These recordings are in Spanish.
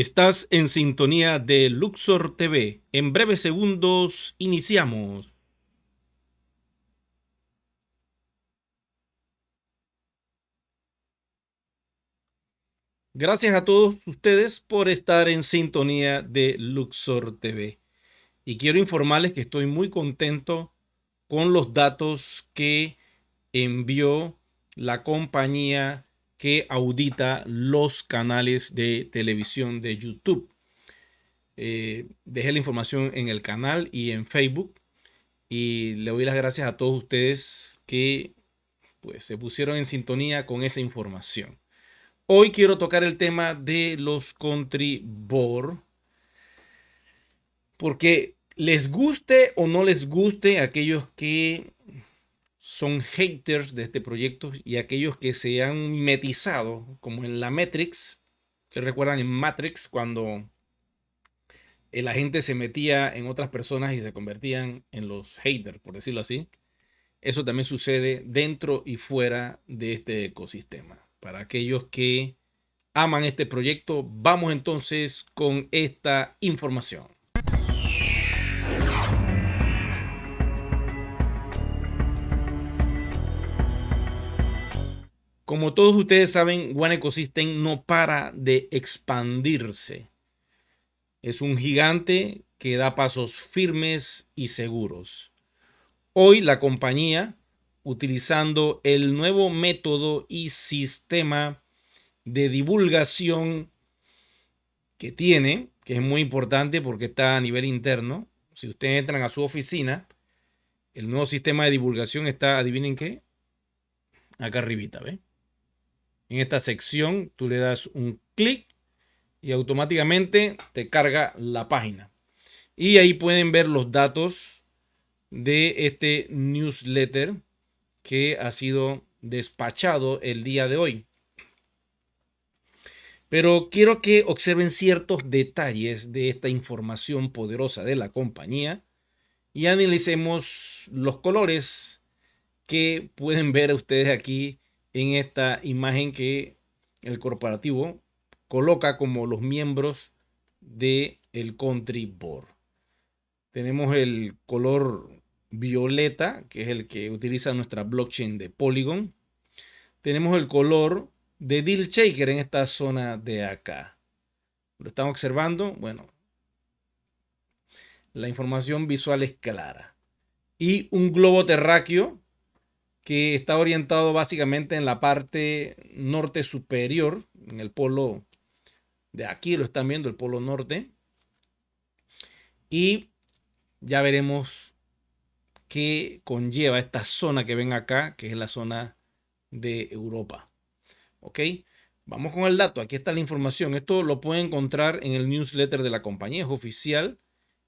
Estás en sintonía de Luxor TV. En breves segundos iniciamos. Gracias a todos ustedes por estar en sintonía de Luxor TV. Y quiero informarles que estoy muy contento con los datos que envió la compañía que audita los canales de televisión de YouTube. Dejé la información en el canal y en Facebook y le doy las gracias a todos ustedes que pues se pusieron en sintonía con esa información. Hoy quiero tocar el tema de los country board, porque les guste o no les guste a aquellos que son haters de este proyecto y aquellos que se han mimetizado, como en la Matrix. ¿Se recuerdan en Matrix cuando el agente se metía en otras personas y se convertían en los haters, por decirlo así? Eso también sucede dentro y fuera de este ecosistema. Para aquellos que aman este proyecto, vamos entonces con esta información. Como todos ustedes saben, One Ecosystem no para de expandirse. Es un gigante que da pasos firmes y seguros. Hoy la compañía, utilizando el nuevo método y sistema de divulgación que tiene, que es muy importante porque está a nivel interno. Si ustedes entran a su oficina, el nuevo sistema de divulgación está, adivinen qué, acá arribita, ¿ve? En esta sección tú le das un clic y automáticamente te carga la página. Y ahí pueden ver los datos de este newsletter que ha sido despachado el día de hoy. Pero quiero que observen ciertos detalles de esta información poderosa de la compañía y analicemos los colores que pueden ver ustedes aquí en esta imagen que el corporativo coloca como los miembros del country board. Tenemos el color violeta, que es el que utiliza nuestra blockchain de Polygon. Tenemos el color de Deal Shaker en esta zona de acá. ¿Lo están observando? Bueno, la información visual es clara. Y un globo terráqueo que está orientado básicamente en la parte norte superior, en el polo de aquí, lo están viendo, el polo norte. Y ya veremos qué conlleva esta zona que ven acá, que es la zona de Europa. ¿Ok? Vamos con el dato. Aquí está la información. Esto lo pueden encontrar en el newsletter de la compañía, es oficial.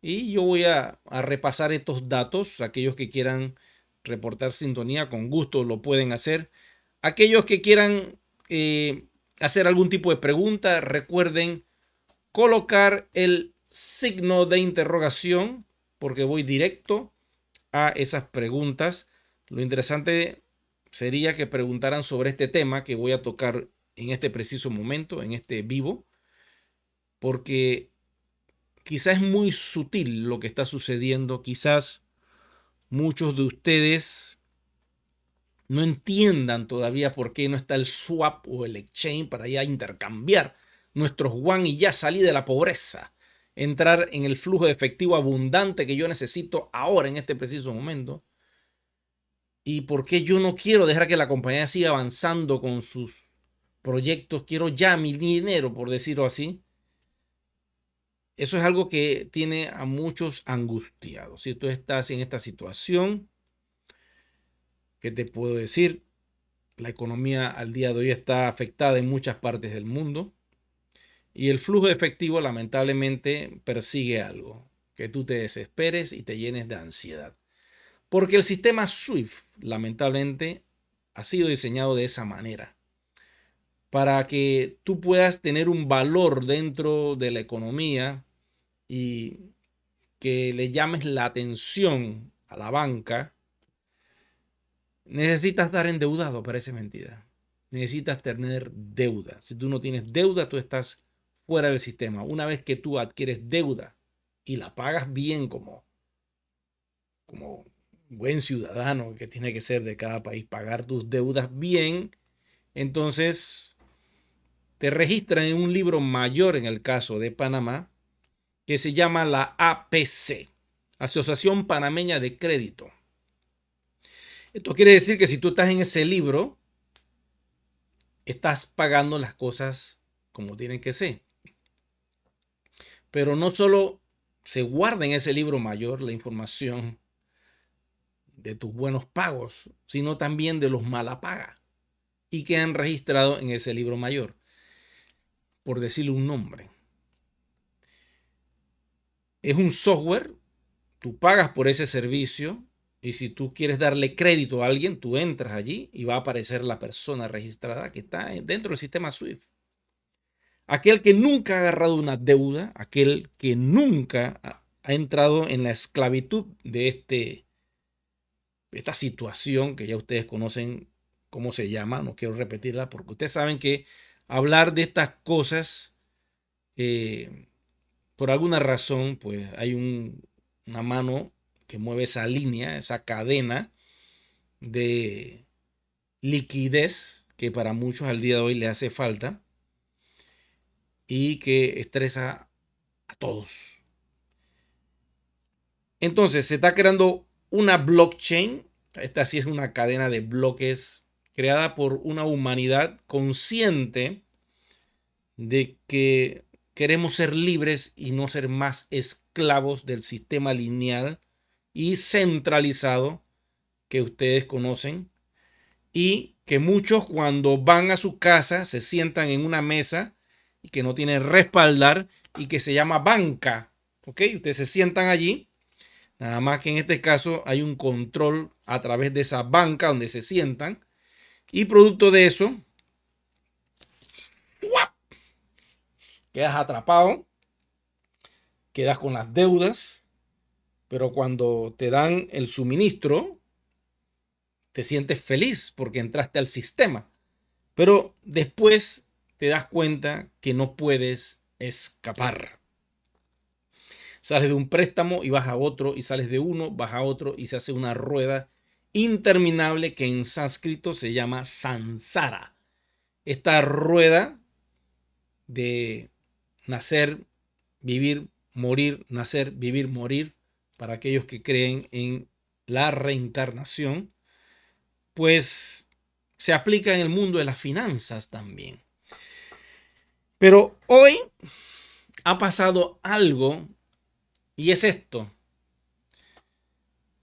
Y yo voy a repasar estos datos. Aquellos que quieran reportar sintonía, con gusto lo pueden hacer. Aquellos que quieran hacer algún tipo de pregunta, recuerden colocar el signo de interrogación, porque voy directo a esas preguntas. Lo interesante sería que preguntaran sobre este tema que voy a tocar en este preciso momento, en este vivo, porque quizás es muy sutil lo que está sucediendo. Quizás muchos de ustedes no entiendan todavía por qué no está el swap o el exchange para ya intercambiar nuestros WAN y ya salir de la pobreza, entrar en el flujo de efectivo abundante que yo necesito ahora en este preciso momento. Y por qué yo no quiero dejar que la compañía siga avanzando con sus proyectos. Quiero ya mi dinero, por decirlo así. Eso es algo que tiene a muchos angustiados. Si tú estás en esta situación, ¿qué te puedo decir? La economía al día de hoy está afectada en muchas partes del mundo y el flujo de efectivo lamentablemente persigue algo, que tú te desesperes y te llenes de ansiedad. Porque el sistema SWIFT lamentablemente ha sido diseñado de esa manera, para que tú puedas tener un valor dentro de la economía y que le llames la atención a la banca. Necesitas estar endeudado, parece mentira. Necesitas tener deuda. Si tú no tienes deuda, tú estás fuera del sistema. Una vez que tú adquieres deuda y la pagas bien como buen ciudadano que tiene que ser de cada país, pagar tus deudas bien, entonces te registran en un libro mayor en el caso de Panamá que se llama la APC, Asociación Panameña de Crédito. Esto quiere decir que si tú estás en ese libro, estás pagando las cosas como tienen que ser. Pero no solo se guarda en ese libro mayor la información de tus buenos pagos, sino también de los malapaga y que han registrado en ese libro mayor, por decirle un nombre. Es un software, tú pagas por ese servicio y si tú quieres darle crédito a alguien, tú entras allí y va a aparecer la persona registrada que está dentro del sistema SWIFT. Aquel que nunca ha agarrado una deuda, aquel que nunca ha entrado en la esclavitud de esta situación que ya ustedes conocen cómo se llama, no quiero repetirla porque ustedes saben que hablar de estas cosas, por alguna razón, pues hay una mano que mueve esa línea, esa cadena de liquidez que para muchos al día de hoy le hace falta y que estresa a todos. Entonces se está creando una blockchain. Esta sí es una cadena de bloques creada por una humanidad consciente de que queremos ser libres y no ser más esclavos del sistema lineal y centralizado que ustedes conocen, y que muchos cuando van a su casa se sientan en una mesa y que no tienen respaldar y que se llama banca. ¿Ok? Ustedes se sientan allí. Nada más que en este caso hay un control a través de esa banca donde se sientan. Y producto de eso, quedas atrapado, quedas con las deudas, pero cuando te dan el suministro, te sientes feliz porque entraste al sistema. Pero después te das cuenta que no puedes escapar. Sales de un préstamo y vas a otro, y sales de uno, vas a otro, y se hace una rueda interminable que en sánscrito se llama samsara. Esta rueda de nacer, vivir, morir, nacer, vivir, morir, para aquellos que creen en la reencarnación, pues se aplica en el mundo de las finanzas también. Pero hoy ha pasado algo y es esto.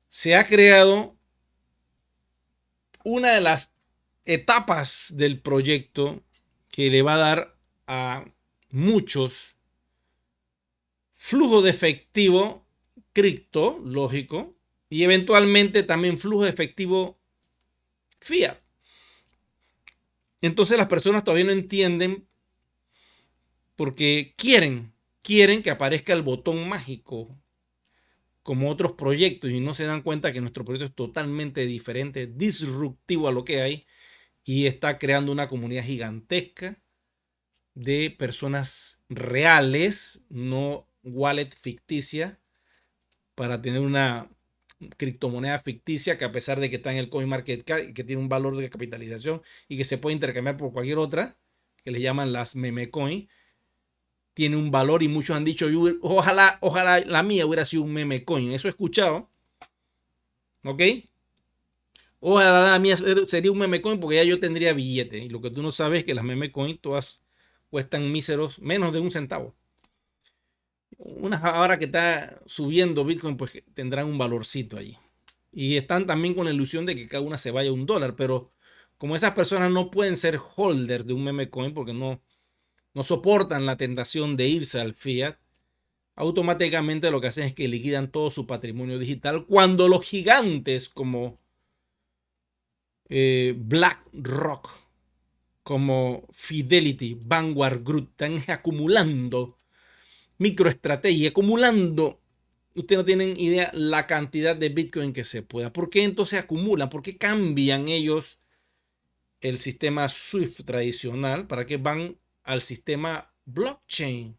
Se ha creado una de las etapas del proyecto que le va a dar a muchos flujo de efectivo cripto, lógico, y eventualmente también flujo de efectivo fiat. Entonces las personas todavía no entienden porque quieren que aparezca el botón mágico como otros proyectos y no se dan cuenta que nuestro proyecto es totalmente diferente, disruptivo a lo que hay y está creando una comunidad gigantesca de personas reales, no wallet ficticia, para tener una criptomoneda ficticia que a pesar de que está en el CoinMarketCap y que tiene un valor de capitalización y que se puede intercambiar por cualquier otra, que le llaman las meme coin, tiene un valor y muchos han dicho, ojalá la mía hubiera sido un meme coin. Eso he escuchado. ¿Ok? Ojalá la mía sería un meme coin porque ya yo tendría billete. Y lo que tú no sabes es que las meme coin todas cuestan míseros, menos de un centavo. Unas ahora que está subiendo Bitcoin, pues tendrán un valorcito allí. Y están también con la ilusión de que cada una se vaya a $1. Pero como esas personas no pueden ser holders de un meme coin porque no soportan la tentación de irse al fiat, automáticamente lo que hacen es que liquidan todo su patrimonio digital cuando los gigantes como BlackRock, como Fidelity, Vanguard Group están acumulando microestrategia, acumulando. Ustedes no tienen idea la cantidad de Bitcoin que se pueda. ¿Por qué entonces acumulan? ¿Por qué cambian ellos el sistema SWIFT tradicional? ¿Para qué van al sistema blockchain.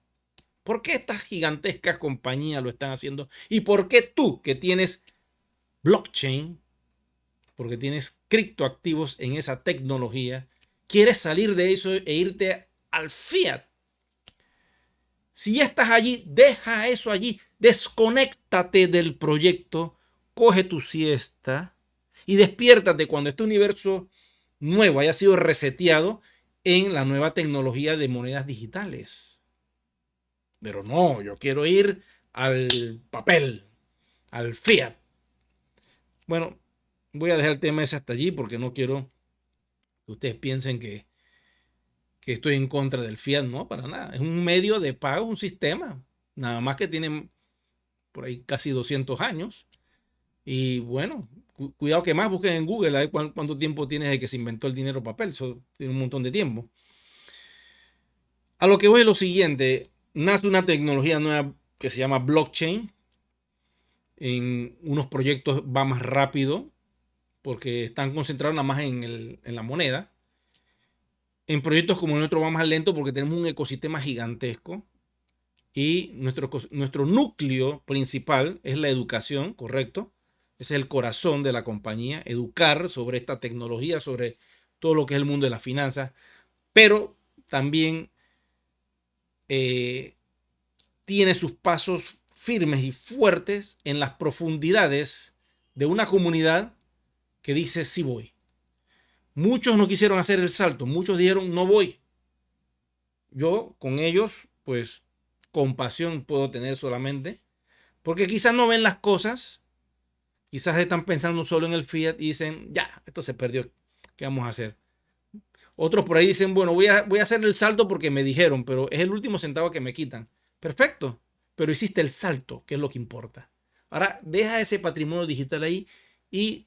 ¿Por qué estas gigantescas compañías lo están haciendo? ¿Y por qué tú, que tienes blockchain, porque tienes criptoactivos en esa tecnología, quieres salir de eso e irte al fiat? Si ya estás allí, deja eso allí, desconéctate del proyecto, coge tu siesta y despiértate cuando este universo nuevo haya sido reseteado en la nueva tecnología de monedas digitales. Pero no, yo quiero ir al papel, al fiat. Bueno, voy a dejar el tema ese hasta allí porque no quiero que ustedes piensen que estoy en contra del fiat. No, para nada. Es un medio de pago, un sistema. Nada más que tiene por ahí casi 200 años. Y bueno, cuidado que más busquen en Google a ver cuánto tiempo tiene desde que se inventó el dinero papel. Eso tiene un montón de tiempo. A lo que voy es lo siguiente. Nace una tecnología nueva que se llama blockchain. En unos proyectos va más rápido porque están concentrados nada más en la moneda. En proyectos como el nuestro va más lento porque tenemos un ecosistema gigantesco y nuestro núcleo principal es la educación, ¿correcto? Ese es el corazón de la compañía, educar sobre esta tecnología, sobre todo lo que es el mundo de las finanzas, pero también tiene sus pasos firmes y fuertes en las profundidades de una comunidad que dice sí voy. Muchos no quisieron hacer el salto, muchos dijeron no voy. Yo con ellos, pues, compasión puedo tener solamente, porque quizás no ven las cosas, quizás están pensando solo en el fiat y dicen, ya, esto se perdió, ¿qué vamos a hacer? Otros por ahí dicen, bueno, voy a hacer el salto porque me dijeron, pero es el último centavo que me quitan. Perfecto, pero hiciste el salto, que es lo que importa. Ahora, deja ese patrimonio digital ahí y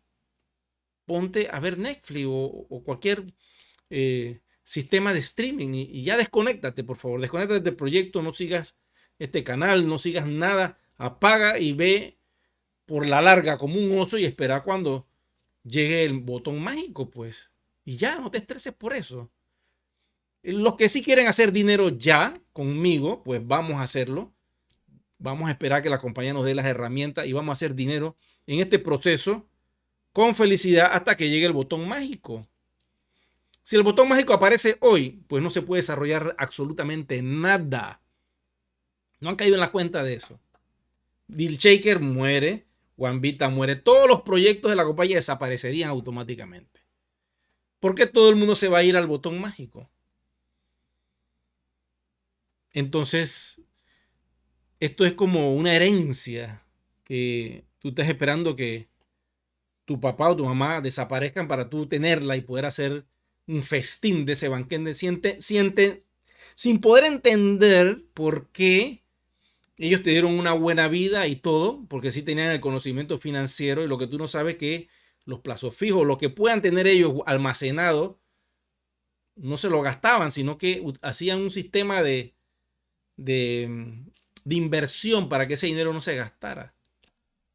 ponte a ver Netflix o cualquier sistema de streaming y ya desconéctate, por favor. Desconéctate del proyecto, no sigas este canal, no sigas nada. Apaga y ve por la larga como un oso y espera cuando llegue el botón mágico, pues. Y ya, no te estreses por eso. Los que sí quieren hacer dinero ya conmigo, pues vamos a hacerlo. Vamos a esperar que la compañía nos dé las herramientas y vamos a hacer dinero en este proceso con felicidad hasta que llegue el botón mágico. Si el botón mágico aparece hoy, pues no se puede desarrollar absolutamente nada. No han caído en la cuenta de eso. Deal Shaker muere, Wambita muere, todos los proyectos de la compañía desaparecerían automáticamente. ¿Por qué todo el mundo se va a ir al botón mágico? Entonces, esto es como una herencia que tú estás esperando que tu papá o tu mamá desaparezcan para tú tenerla y poder hacer un festín de ese banquete. Sin poder entender por qué ellos te dieron una buena vida y todo, porque sí tenían el conocimiento financiero y lo que tú no sabes que los plazos fijos, lo que puedan tener ellos almacenado, no se lo gastaban, sino que hacían un sistema de, de inversión para que ese dinero no se gastara.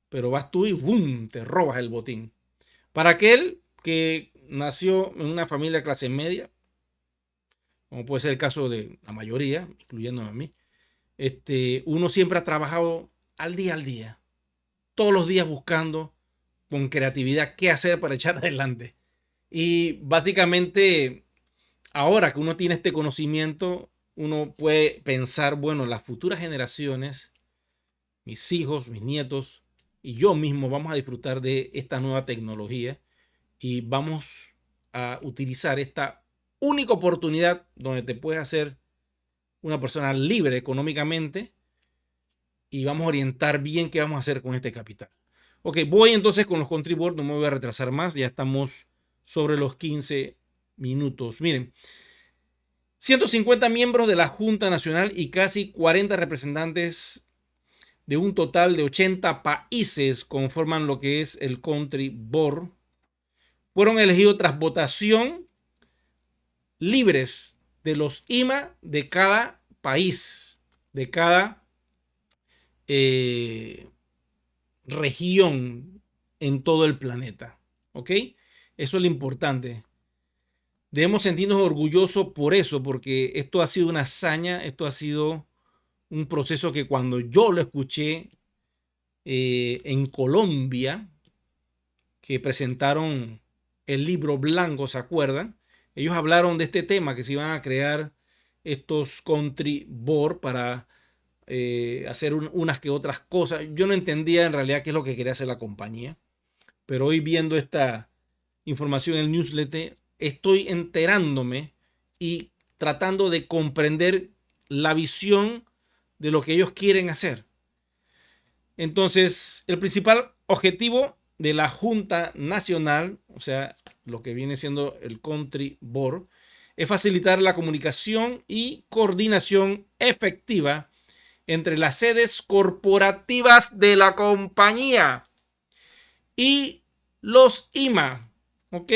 Pero vas tú y ¡boom!, te robas el botín. Para aquel que nació en una familia de clase media, como puede ser el caso de la mayoría, incluyéndome a mí, uno siempre ha trabajado al día, todos los días buscando con creatividad qué hacer para echar adelante. Y básicamente, ahora que uno tiene este conocimiento, uno puede pensar, bueno, las futuras generaciones, mis hijos, mis nietos y yo mismo vamos a disfrutar de esta nueva tecnología y vamos a utilizar esta única oportunidad donde te puedes hacer una persona libre económicamente y vamos a orientar bien qué vamos a hacer con este capital. Ok, voy entonces con los contribuyentes, no me voy a retrasar más, ya estamos sobre los 15 minutos. Miren, 150 miembros de la Junta Nacional y casi 40 representantes de un total de 80 países conforman lo que es el Country Board. Fueron elegidos tras votación libres de los IMA de cada país, de cada región en todo el planeta. ¿Ok? Eso es lo importante. Debemos sentirnos orgullosos por eso, porque esto ha sido una hazaña, esto ha sido un proceso que cuando yo lo escuché en Colombia, que presentaron el libro blanco, ¿se acuerdan? Ellos hablaron de este tema, que se iban a crear estos country board para hacer unas que otras cosas. Yo no entendía en realidad qué es lo que quería hacer la compañía, pero hoy viendo esta información en el newsletter, estoy enterándome y tratando de comprender la visión de lo que ellos quieren hacer. Entonces, el principal objetivo de la Junta Nacional, o sea, lo que viene siendo el Country Board, es facilitar la comunicación y coordinación efectiva entre las sedes corporativas de la compañía y los IMA. ¿Ok?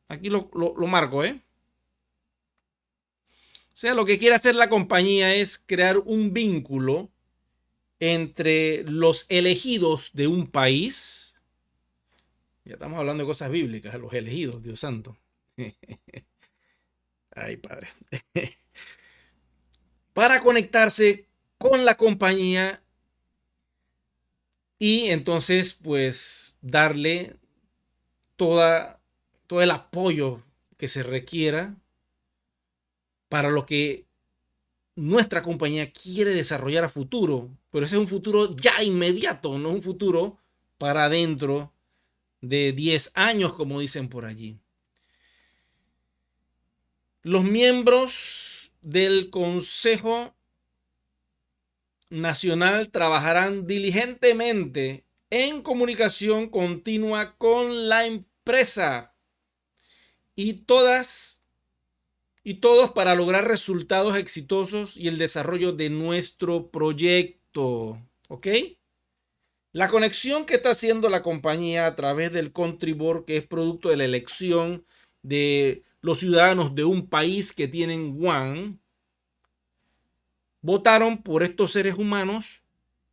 Aquí lo marco, ¿eh? O sea, lo que quiere hacer la compañía es crear un vínculo entre los elegidos de un país. Ya estamos hablando de cosas bíblicas, los elegidos, Dios santo. Ay, padre. Para conectarse con la compañía y entonces, pues, darle todo el apoyo que se requiera para lo que nuestra compañía quiere desarrollar a futuro. Pero ese es un futuro ya inmediato, no es un futuro para dentro de 10 años, como dicen por allí. Los miembros del Consejo Nacional trabajarán diligentemente en comunicación continua con la empresa y todos para lograr resultados exitosos y el desarrollo de nuestro proyecto. ¿Ok? La conexión que está haciendo la compañía a través del Country Board, que es producto de la elección de los ciudadanos de un país que tienen One, votaron por estos seres humanos,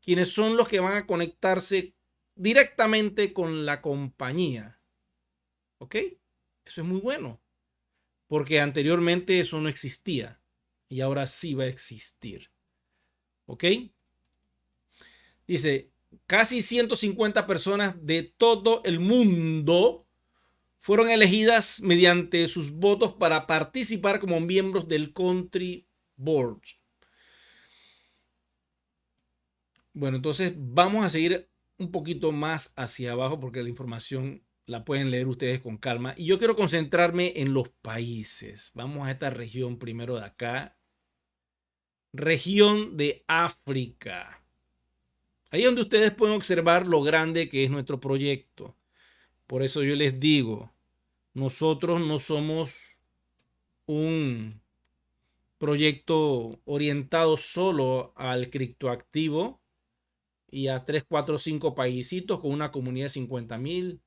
quienes son los que van a conectarse directamente con la compañía. ¿Ok? Eso es muy bueno, porque anteriormente eso no existía y ahora sí va a existir. ¿Ok? Dice, casi 150 personas de todo el mundo fueron elegidas mediante sus votos para participar como miembros del Country Board. Bueno, entonces vamos a seguir un poquito más hacia abajo porque la información la pueden leer ustedes con calma. Y yo quiero concentrarme en los países. Vamos a esta región primero de acá. Región de África. Ahí es donde ustedes pueden observar lo grande que es nuestro proyecto. Por eso yo les digo, nosotros no somos un proyecto orientado solo al criptoactivo y a 3, 4, 5 paisitos con una comunidad de 50,000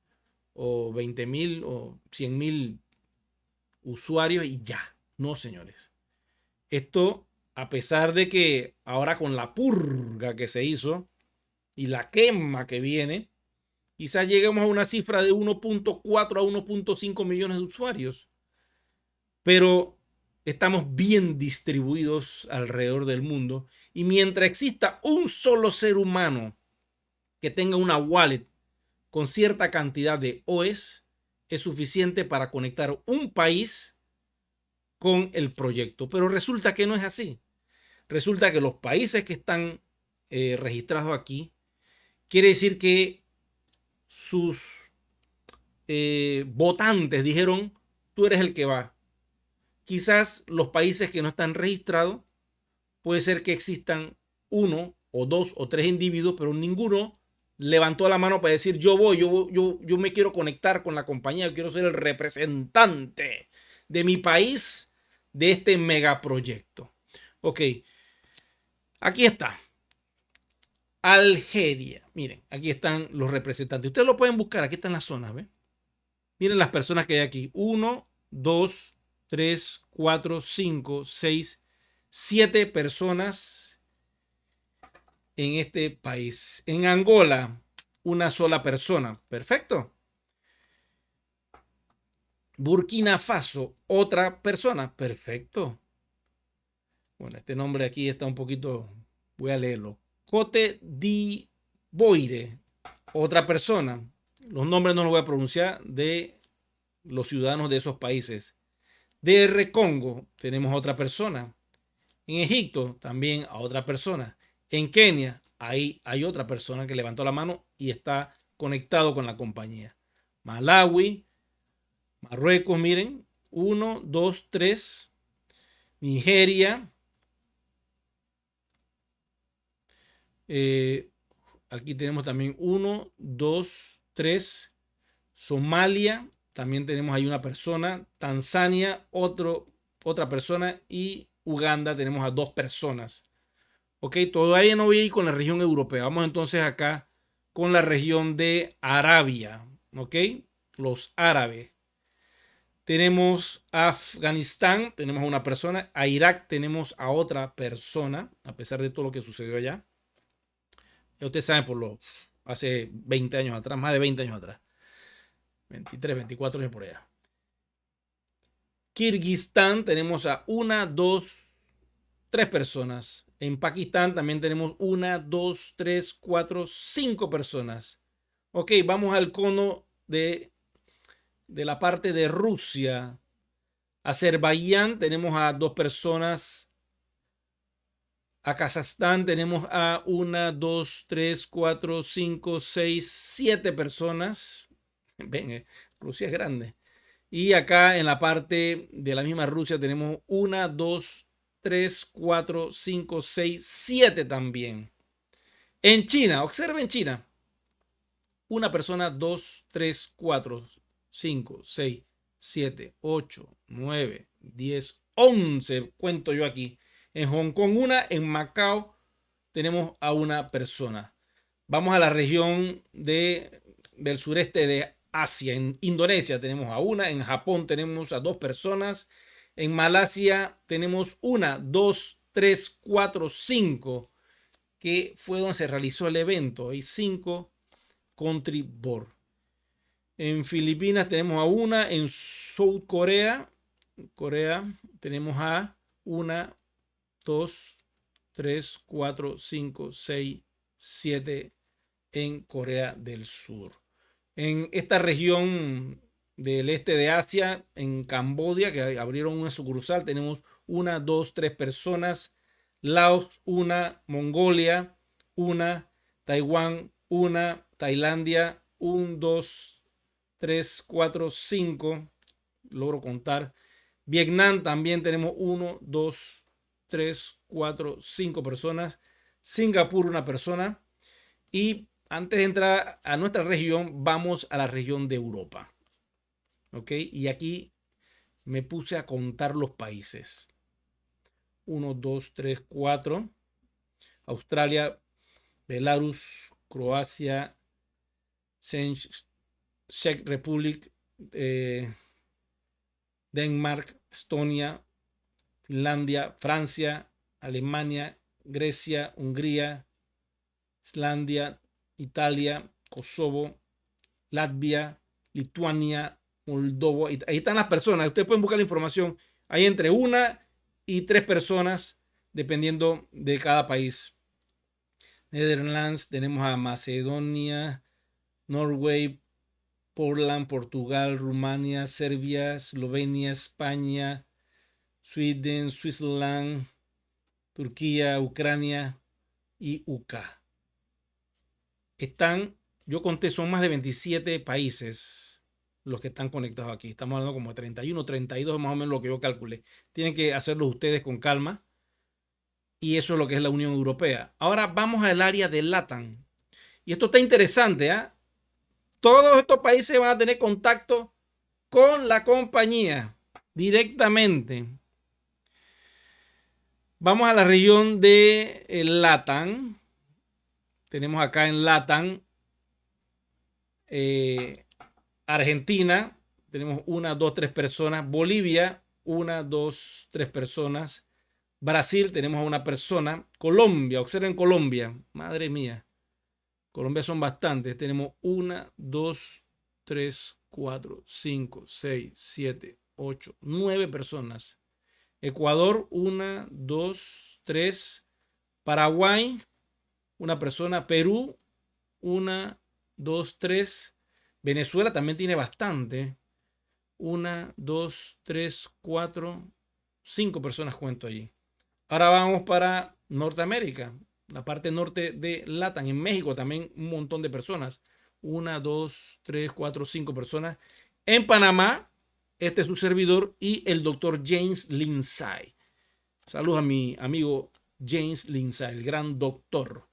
o 20,000 o 100,000 usuarios y ya. No, señores. Esto, a pesar de que ahora con la purga que se hizo y la quema que viene, quizás lleguemos a una cifra de 1.4 a 1.5 millones de usuarios. Pero estamos bien distribuidos alrededor del mundo y mientras exista un solo ser humano que tenga una wallet con cierta cantidad de OEs, es suficiente para conectar un país con el proyecto. Pero resulta que no es así. Resulta que los países que están registrados aquí, quiere decir que sus votantes dijeron, tú eres el que va. Quizás los países que no están registrados, puede ser que existan uno o dos o tres individuos, pero ninguno levantó la mano para decir yo voy, yo me quiero conectar con la compañía, yo quiero ser el representante de mi país de este megaproyecto. Ok, aquí está. Algeria. Miren, aquí están los representantes. Ustedes lo pueden buscar, aquí están las zonas, ¿ven? Miren las personas que hay aquí. 1, 2, 3, 4, 5, 6, 7 personas en este país. En Angola, una sola persona. Perfecto. Burkina Faso, otra persona. Perfecto. Bueno, este nombre aquí está un poquito, voy a leerlo. Cote d'Ivoire, otra persona. Los nombres no los voy a pronunciar de los ciudadanos de esos países. DR Congo, tenemos a otra persona. En Egipto, también a otra persona. En Kenia, ahí hay otra persona que levantó la mano y está conectado con la compañía. Malawi, Marruecos, miren, 1, 2, 3. Nigeria, aquí tenemos también 1, 2, 3. Somalia, también tenemos ahí una persona. Tanzania, otra persona. Y Uganda tenemos a 2 personas. Ok, todavía no voy a ir con la región europea. Vamos entonces acá con la región de Arabia. Ok, los árabes. Tenemos a Afganistán, tenemos a una persona. A Irak tenemos a otra persona, a pesar de todo lo que sucedió allá. Ya ustedes saben hace 20 años atrás, más de 20 años atrás. 23, 24 años por allá. Kirguistán tenemos a 1, 2, 3 personas. En Pakistán también tenemos 1, 2, 3, 4, 5 personas. Ok, vamos al cono de la parte de Rusia. Azerbaiyán tenemos a 2 personas. A Kazajstán tenemos a 1, 2, 3, 4, 5, 6, 7 personas. Ven, Rusia es grande. Y acá en la parte de la misma Rusia tenemos 1, 2, 3, 4, 5, 6, 7 también. En China, observen China. Una persona, 2, 3, 4, 5, 6, 7, 8, 9, 10, 11. Cuento yo aquí. En Hong Kong una, en Macao tenemos a una persona. Vamos a la región del sureste de Asia. En Indonesia tenemos a una, en Japón tenemos a 2 personas, en Malasia tenemos 1, 2, 3, 4, 5, que fue donde se realizó el evento. Hay 5 country board. En Filipinas tenemos a una, en South Corea tenemos a 1, 2, 3, 4, 5, 6, 7 en Corea del Sur. En esta región del este de Asia, en Camboya, que abrieron una sucursal, tenemos 1, 2, 3 personas. Laos, 1. Mongolia, 1. Taiwán, 1. Tailandia, 1, 2, 3, 4, 5. Logro contar. Vietnam también tenemos 1, 2, 3, 4, 5 personas. Singapur, una persona. Y antes de entrar a nuestra región, vamos a la región de Europa. ¿Ok? Y aquí me puse a contar los países. 1, 2, 3, 4. Australia, Belarus, Croacia, Czech Republic, Denmark, Estonia, Finlandia, Francia, Alemania, Grecia, Hungría, Islandia, Italia, Kosovo, Latvia, Lituania, Moldova. Ahí están las personas. Ustedes pueden buscar la información. Hay entre 1 y 3 personas, dependiendo de cada país. Netherlands, tenemos a Macedonia, Norway, Portland, Portugal, Rumania, Serbia, Eslovenia, España, Sweden, Switzerland, Turquía, Ucrania y UK. Yo conté, son más de 27 países los que están conectados aquí. Estamos hablando como de 31, 32, más o menos lo que yo calculé. Tienen que hacerlo ustedes con calma. Y eso es lo que es la Unión Europea. Ahora vamos al área de LATAM. Y esto está interesante, ¿eh? Todos estos países van a tener contacto con la compañía directamente. Vamos a la región de LATAM. Tenemos acá en LATAM Argentina, tenemos 1, 2, 3 personas. Bolivia, 1, 2, 3 personas. Brasil, tenemos a una persona. Colombia, observen Colombia. Madre mía. Colombia son bastantes. Tenemos 1, 2, 3, 4, 5, 6, 7, 8, 9 personas. Ecuador, 1, 2, 3. Paraguay, una persona. Perú, 1, 2, 3. Venezuela también tiene bastante. 1, 2, 3, 4, 5 personas cuento allí. Ahora vamos para Norteamérica, la parte norte de LATAM. En México también un montón de personas. 1, 2, 3, 4, 5 personas. En Panamá, este es su servidor y el doctor James Lindsay. Saludos a mi amigo James Lindsay, el gran doctor.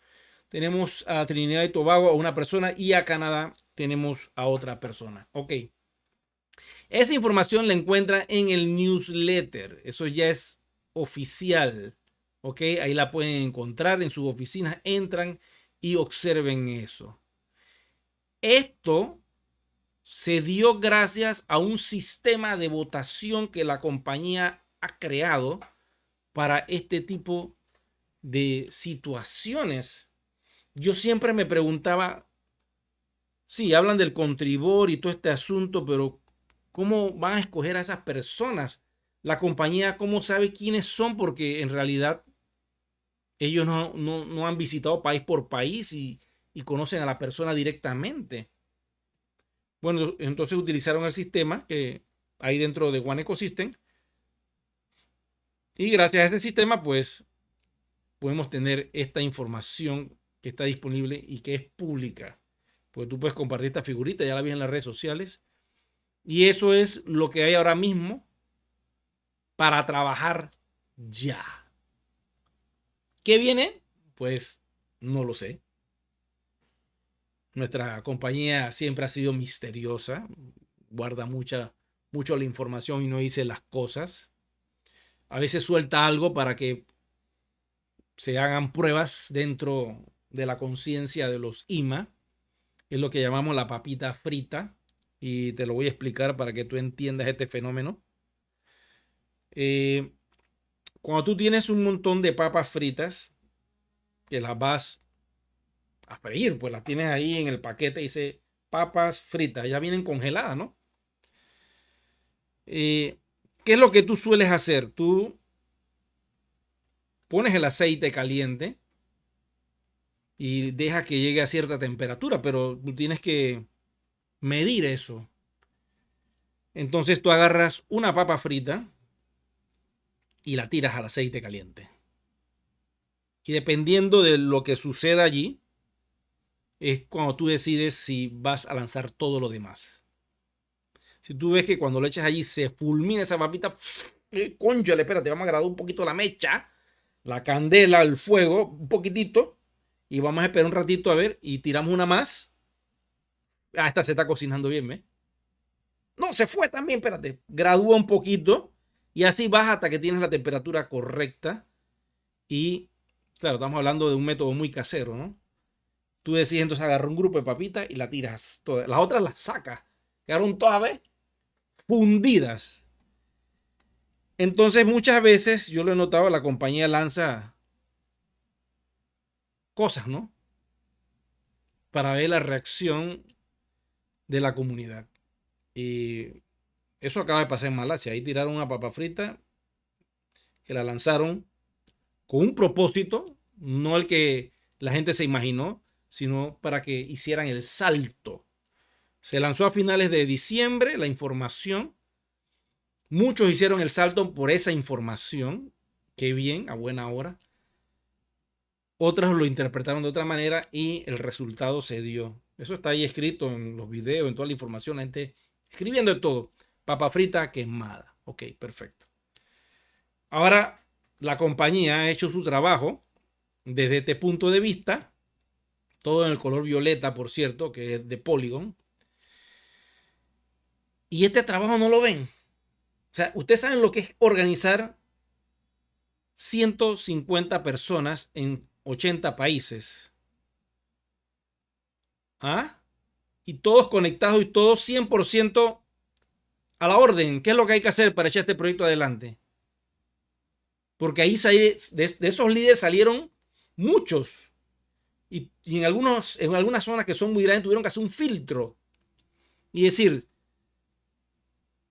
Tenemos a Trinidad y Tobago a una persona y a Canadá tenemos a otra persona. Ok. Esa información la encuentra en el newsletter. Eso ya es oficial. Ok. Ahí la pueden encontrar en sus oficinas. Entran y observen eso. Esto se dio gracias a un sistema de votación que la compañía ha creado para este tipo de situaciones. Yo siempre me preguntaba, sí, hablan del contribor y todo este asunto, pero ¿cómo van a escoger a esas personas? La compañía, ¿cómo sabe quiénes son? Porque en realidad ellos no han visitado país por país y conocen a la persona directamente. Bueno, entonces utilizaron el sistema que hay dentro de One Ecosystem y gracias a este sistema, pues podemos tener esta información que está disponible y que es pública. Pues tú puedes compartir esta figurita, ya la vi en las redes sociales. Y eso es lo que hay ahora mismo para trabajar ya. ¿Qué viene? Pues no lo sé. Nuestra compañía siempre ha sido misteriosa, guarda mucho la información y no dice las cosas. A veces suelta algo para que se hagan pruebas dentro de la conciencia de los IMA. Es lo que llamamos la papita frita. Y te lo voy a explicar para que tú entiendas este fenómeno. Cuando tú tienes un montón de papas fritas, que las vas a freír, pues las tienes ahí en el paquete, dice papas fritas, ya vienen congeladas, ¿no? ¿Qué es lo que tú sueles hacer? Tú pones el aceite caliente y dejas que llegue a cierta temperatura, pero tú tienes que medir eso. Entonces tú agarras una papa frita y la tiras al aceite caliente. Y dependiendo de lo que suceda allí, es cuando tú decides si vas a lanzar todo lo demás. Si tú ves que cuando lo echas allí se fulmina esa papita, cónchale, espérate, vamos a agradar un poquito la mecha, la candela, el fuego, un poquitito, y vamos a esperar un ratito a ver, y tiramos una más. Ah, esta se está cocinando bien, ¿ves? No, se fue también, espérate. Gradúa un poquito, y así vas hasta que tienes la temperatura correcta. Y, claro, estamos hablando de un método muy casero, ¿no? Tú decides entonces agarrar un grupo de papitas y la tiras todas. Las otras las sacas. Quedaron todas, ¿ves? Fundidas. Entonces muchas veces yo lo he notado, la compañía lanza cosas, ¿no? Para ver la reacción de la comunidad. Y eso acaba de pasar en Malasia. Ahí tiraron una papa frita que la lanzaron con un propósito, no el que la gente se imaginó, sino para que hicieran el salto. Se lanzó a finales de diciembre la información. Muchos hicieron el salto por esa información. Qué bien, a buena hora. Otros lo interpretaron de otra manera y el resultado se dio. Eso está ahí escrito en los videos, en toda la información, la gente escribiendo de todo. Papa frita quemada. Ok, perfecto. Ahora la compañía ha hecho su trabajo desde este punto de vista. Todo en el color violeta, por cierto, que es de Polygon. Y este trabajo no lo ven. O sea, ustedes saben lo que es organizar 150 personas en 80 países. ¿Ah? Y todos conectados y todos 100% a la orden. ¿Qué es lo que hay que hacer para echar este proyecto adelante? Porque ahí de esos líderes salieron muchos. Y en algunas zonas que son muy grandes tuvieron que hacer un filtro. Y decir,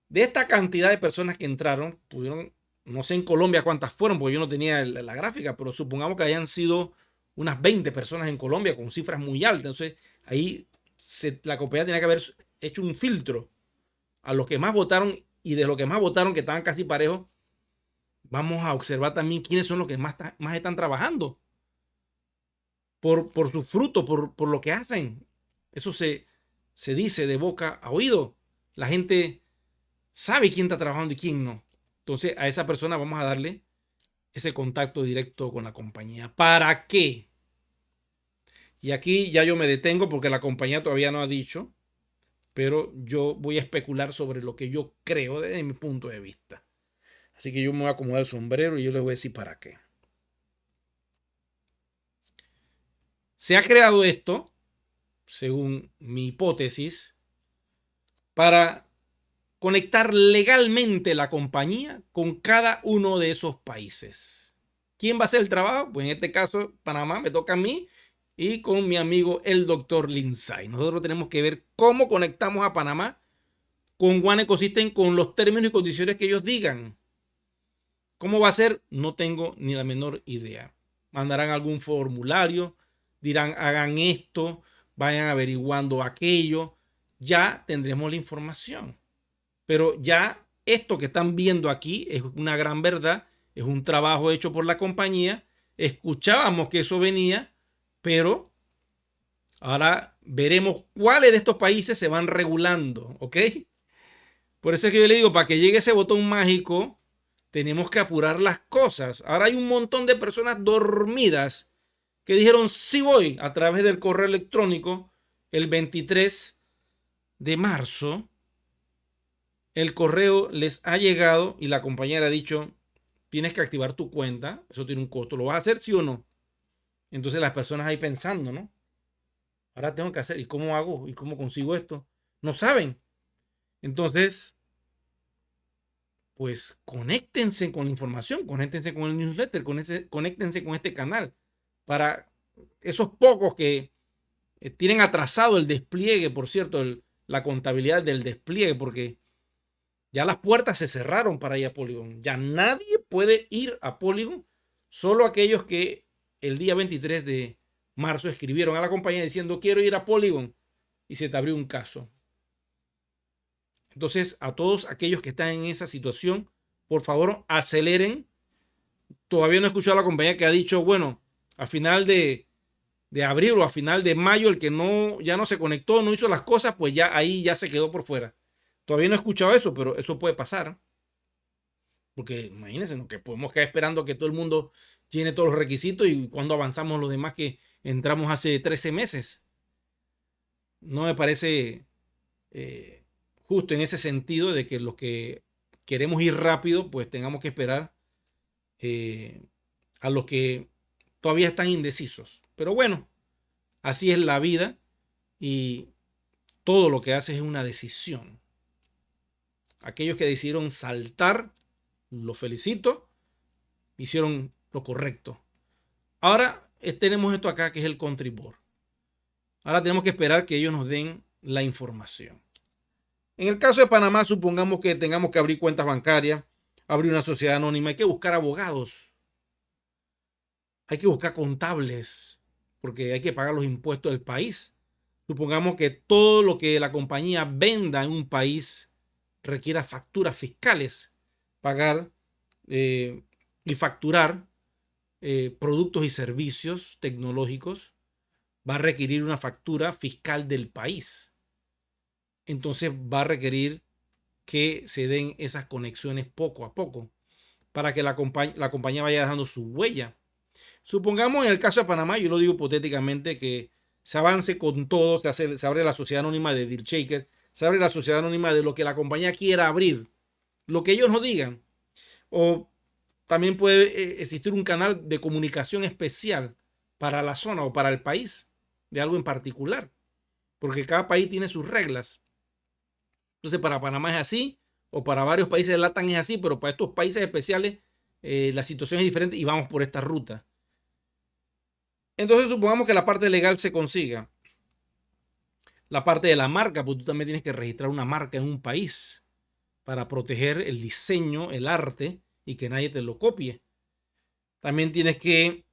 De esta cantidad de personas que entraron, pudieron, no sé en Colombia cuántas fueron, porque yo no tenía la gráfica, pero supongamos que hayan sido unas 20 personas en Colombia con cifras muy altas. Entonces, ahí la compañía tenía que haber hecho un filtro a los que más votaron, y de los que más votaron, que estaban casi parejos, vamos a observar también quiénes son los que más están trabajando por su fruto, por lo que hacen. Eso se dice de boca a oído. La gente sabe quién está trabajando y quién no. Entonces a esa persona vamos a darle ese contacto directo con la compañía. ¿Para qué? Y aquí ya yo me detengo porque la compañía todavía no ha dicho, pero yo voy a especular sobre lo que yo creo desde mi punto de vista. Así que yo me voy a acomodar el sombrero y yo les voy a decir para qué. Se ha creado esto, según mi hipótesis, para conectar legalmente la compañía con cada uno de esos países. ¿Quién va a hacer el trabajo? Pues en este caso, Panamá, me toca a mí y con mi amigo el doctor Lindsay. Nosotros tenemos que ver cómo conectamos a Panamá con One Ecosystem con los términos y condiciones que ellos digan. ¿Cómo va a ser? No tengo ni la menor idea. Mandarán algún formulario, dirán hagan esto, vayan averiguando aquello. Ya tendremos la información. Pero ya esto que están viendo aquí es una gran verdad, es un trabajo hecho por la compañía. Escuchábamos que eso venía, pero ahora veremos cuáles de estos países se van regulando, ¿ok? Por eso es que yo le digo, para que llegue ese botón mágico, tenemos que apurar las cosas. Ahora hay un montón de personas dormidas que dijeron sí voy a través del correo electrónico el 23 de marzo. El correo les ha llegado y la compañera ha dicho, tienes que activar tu cuenta, eso tiene un costo, ¿lo vas a hacer sí o no? Entonces las personas ahí pensando, ¿no? Ahora tengo que hacer, ¿y cómo hago? ¿Y cómo consigo esto? No saben. Entonces, pues conéctense con la información, conéctense con el newsletter, conéctense con este canal para esos pocos que tienen atrasado el despliegue, por cierto, la contabilidad del despliegue, porque ya las puertas se cerraron para ir a Polygon. Ya nadie puede ir a Polygon, solo aquellos que el día 23 de marzo escribieron a la compañía diciendo quiero ir a Polygon y se te abrió un caso. Entonces, a todos aquellos que están en esa situación, por favor, aceleren. Todavía no he escuchado a la compañía que ha dicho, bueno, a final de abril o a final de mayo, el que no, ya no se conectó, no hizo las cosas, pues ya ahí ya se quedó por fuera. Todavía no he escuchado eso, pero eso puede pasar. Porque imagínense, ¿no? Que podemos quedar esperando que todo el mundo llene todos los requisitos y cuando avanzamos los demás que entramos hace 13 meses. No me parece justo en ese sentido de que los que queremos ir rápido, pues tengamos que esperar a los que todavía están indecisos. Pero bueno, así es la vida y todo lo que hace es una decisión. Aquellos que decidieron saltar, los felicito, hicieron lo correcto. Ahora tenemos esto acá que es el country board. Ahora tenemos que esperar que ellos nos den la información. En el caso de Panamá, supongamos que tengamos que abrir cuentas bancarias, abrir una sociedad anónima, hay que buscar abogados, hay que buscar contables, porque hay que pagar los impuestos del país. Supongamos que todo lo que la compañía venda en un país requiera facturas fiscales, pagar y facturar productos y servicios tecnológicos, va a requerir una factura fiscal del país. Entonces va a requerir que se den esas conexiones poco a poco para que la compañía vaya dejando su huella. Supongamos en el caso de Panamá, yo lo digo hipotéticamente, que se avance con todo, se abre la sociedad anónima de Deal Shaker, se abre la sociedad anónima de lo que la compañía quiera abrir, lo que ellos nos digan. O también puede existir un canal de comunicación especial para la zona o para el país, de algo en particular, porque cada país tiene sus reglas. Entonces, para Panamá es así, o para varios países de LATAM es así, pero para estos países especiales la situación es diferente y vamos por esta ruta. Entonces, supongamos que la parte legal se consiga. La parte de la marca, pues tú también tienes que registrar una marca en un país. para proteger el diseño, el arte y que nadie te lo copie. También tienes que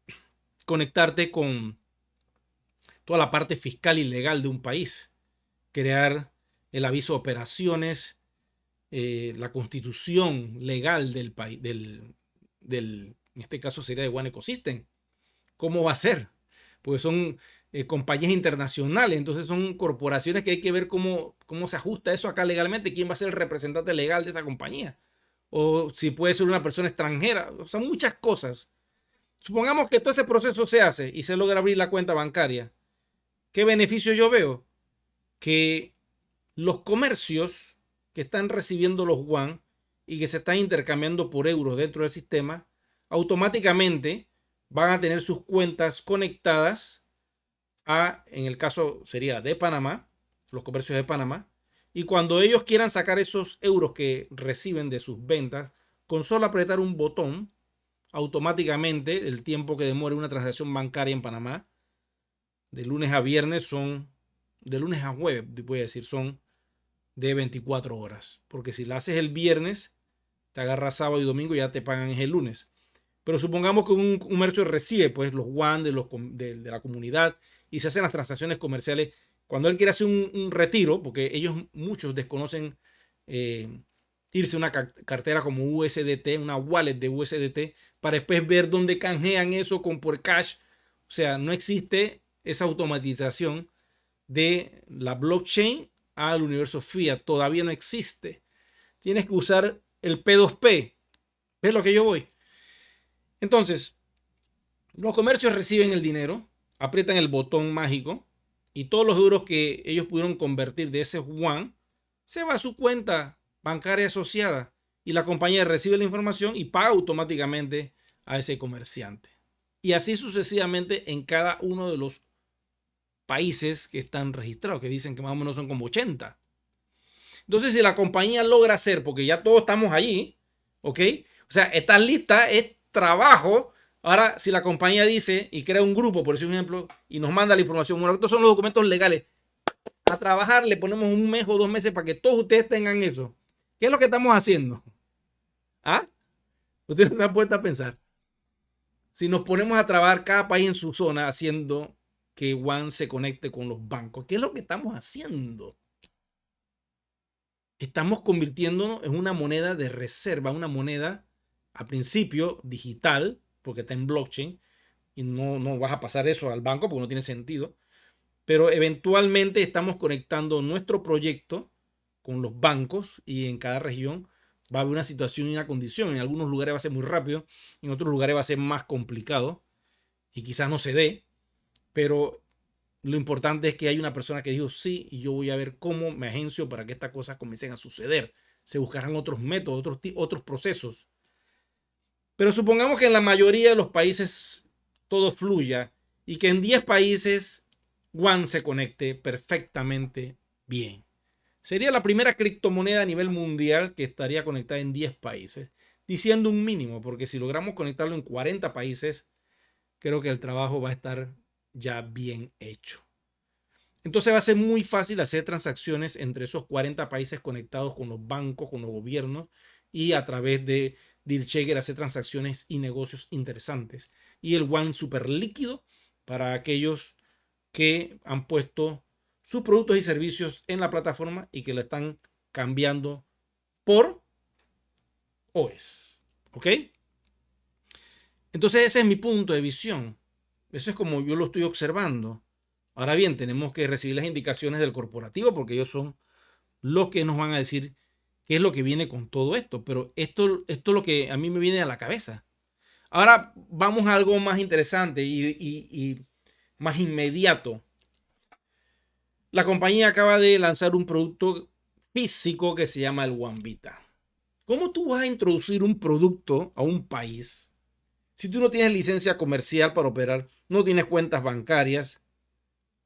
conectarte con toda la parte fiscal y legal de un país, crear el aviso de operaciones, la constitución legal del país, en este caso sería de One Ecosystem. ¿Cómo va a ser? Porque son compañías internacionales, entonces son corporaciones que hay que ver cómo se ajusta eso acá legalmente, quién va a ser el representante legal de esa compañía, o si puede ser una persona extranjera, o sea, muchas cosas. Supongamos que todo ese proceso se hace y se logra abrir la cuenta bancaria. ¿Qué beneficio yo veo? Que los comercios que están recibiendo los yuan y que se están intercambiando por euros dentro del sistema, automáticamente van a tener sus cuentas conectadas a, en el caso sería de Panamá, los comercios de Panamá, y cuando ellos quieran sacar esos euros que reciben de sus ventas, con solo apretar un botón, automáticamente el tiempo que demore una transacción bancaria en Panamá, de lunes a viernes de lunes a jueves, voy a decir, son de 24 horas. Porque si la haces el viernes, te agarras sábado y domingo y ya te pagan el lunes. Pero supongamos que un comercio recibe pues los yuan de la comunidad y se hacen las transacciones comerciales. Cuando él quiere hacer un retiro, porque ellos muchos desconocen irse a una cartera como USDT, una wallet de USDT, para después ver dónde canjean eso por cash. O sea, no existe esa automatización de la blockchain al universo fiat. Todavía no existe. Tienes que usar el P2P. ¿Ves lo que yo voy? Entonces, los comercios reciben el dinero, aprietan el botón mágico y todos los euros que ellos pudieron convertir de ese yuan se va a su cuenta bancaria asociada y la compañía recibe la información y paga automáticamente a ese comerciante. Y así sucesivamente en cada uno de los países que están registrados, que dicen que más o menos son como 80. Entonces, si la compañía logra hacer, porque ya todos estamos allí, ¿ok? O sea, esta lista es trabajo. Ahora, si la compañía dice y crea un grupo, por decir un ejemplo, y nos manda la información, bueno, estos son los documentos legales, a trabajar le ponemos un mes o 2 meses para que todos ustedes tengan eso. ¿Qué es lo que estamos haciendo? ¿Ah? Ustedes no se han puesto a pensar. Si nos ponemos a trabajar cada país en su zona haciendo que One se conecte con los bancos, ¿qué es lo que estamos haciendo? Estamos convirtiéndonos en una moneda de reserva, una moneda al principio digital, porque está en blockchain, y no vas a pasar eso al banco porque no tiene sentido, pero eventualmente estamos conectando nuestro proyecto con los bancos y en cada región va a haber una situación y una condición. En algunos lugares va a ser muy rápido, en otros lugares va a ser más complicado y quizás no se dé, pero lo importante es que hay una persona que dijo sí y yo voy a ver cómo me agencio para que estas cosas comiencen a suceder. Se buscarán otros métodos, otros procesos. Pero supongamos que en la mayoría de los países todo fluya y que en 10 países One se conecte perfectamente bien. Sería la primera criptomoneda a nivel mundial que estaría conectada en 10 países, diciendo un mínimo, porque si logramos conectarlo en 40 países, creo que el trabajo va a estar ya bien hecho. Entonces va a ser muy fácil hacer transacciones entre esos 40 países conectados con los bancos, con los gobiernos y a través de DealChecker hacer transacciones y negocios interesantes. Y el One super líquido para aquellos que han puesto sus productos y servicios en la plataforma y que lo están cambiando por OES. ¿Ok? Entonces ese es mi punto de visión. Eso es como yo lo estoy observando. Ahora bien, tenemos que recibir las indicaciones del corporativo porque ellos son los que nos van a decir qué es lo que viene con todo esto. Pero esto es lo que a mí me viene a la cabeza. Ahora vamos a algo más interesante y más inmediato. La compañía acaba de lanzar un producto físico que se llama el OneVita. ¿Cómo tú vas a introducir un producto a un país si tú no tienes licencia comercial para operar, no tienes cuentas bancarias?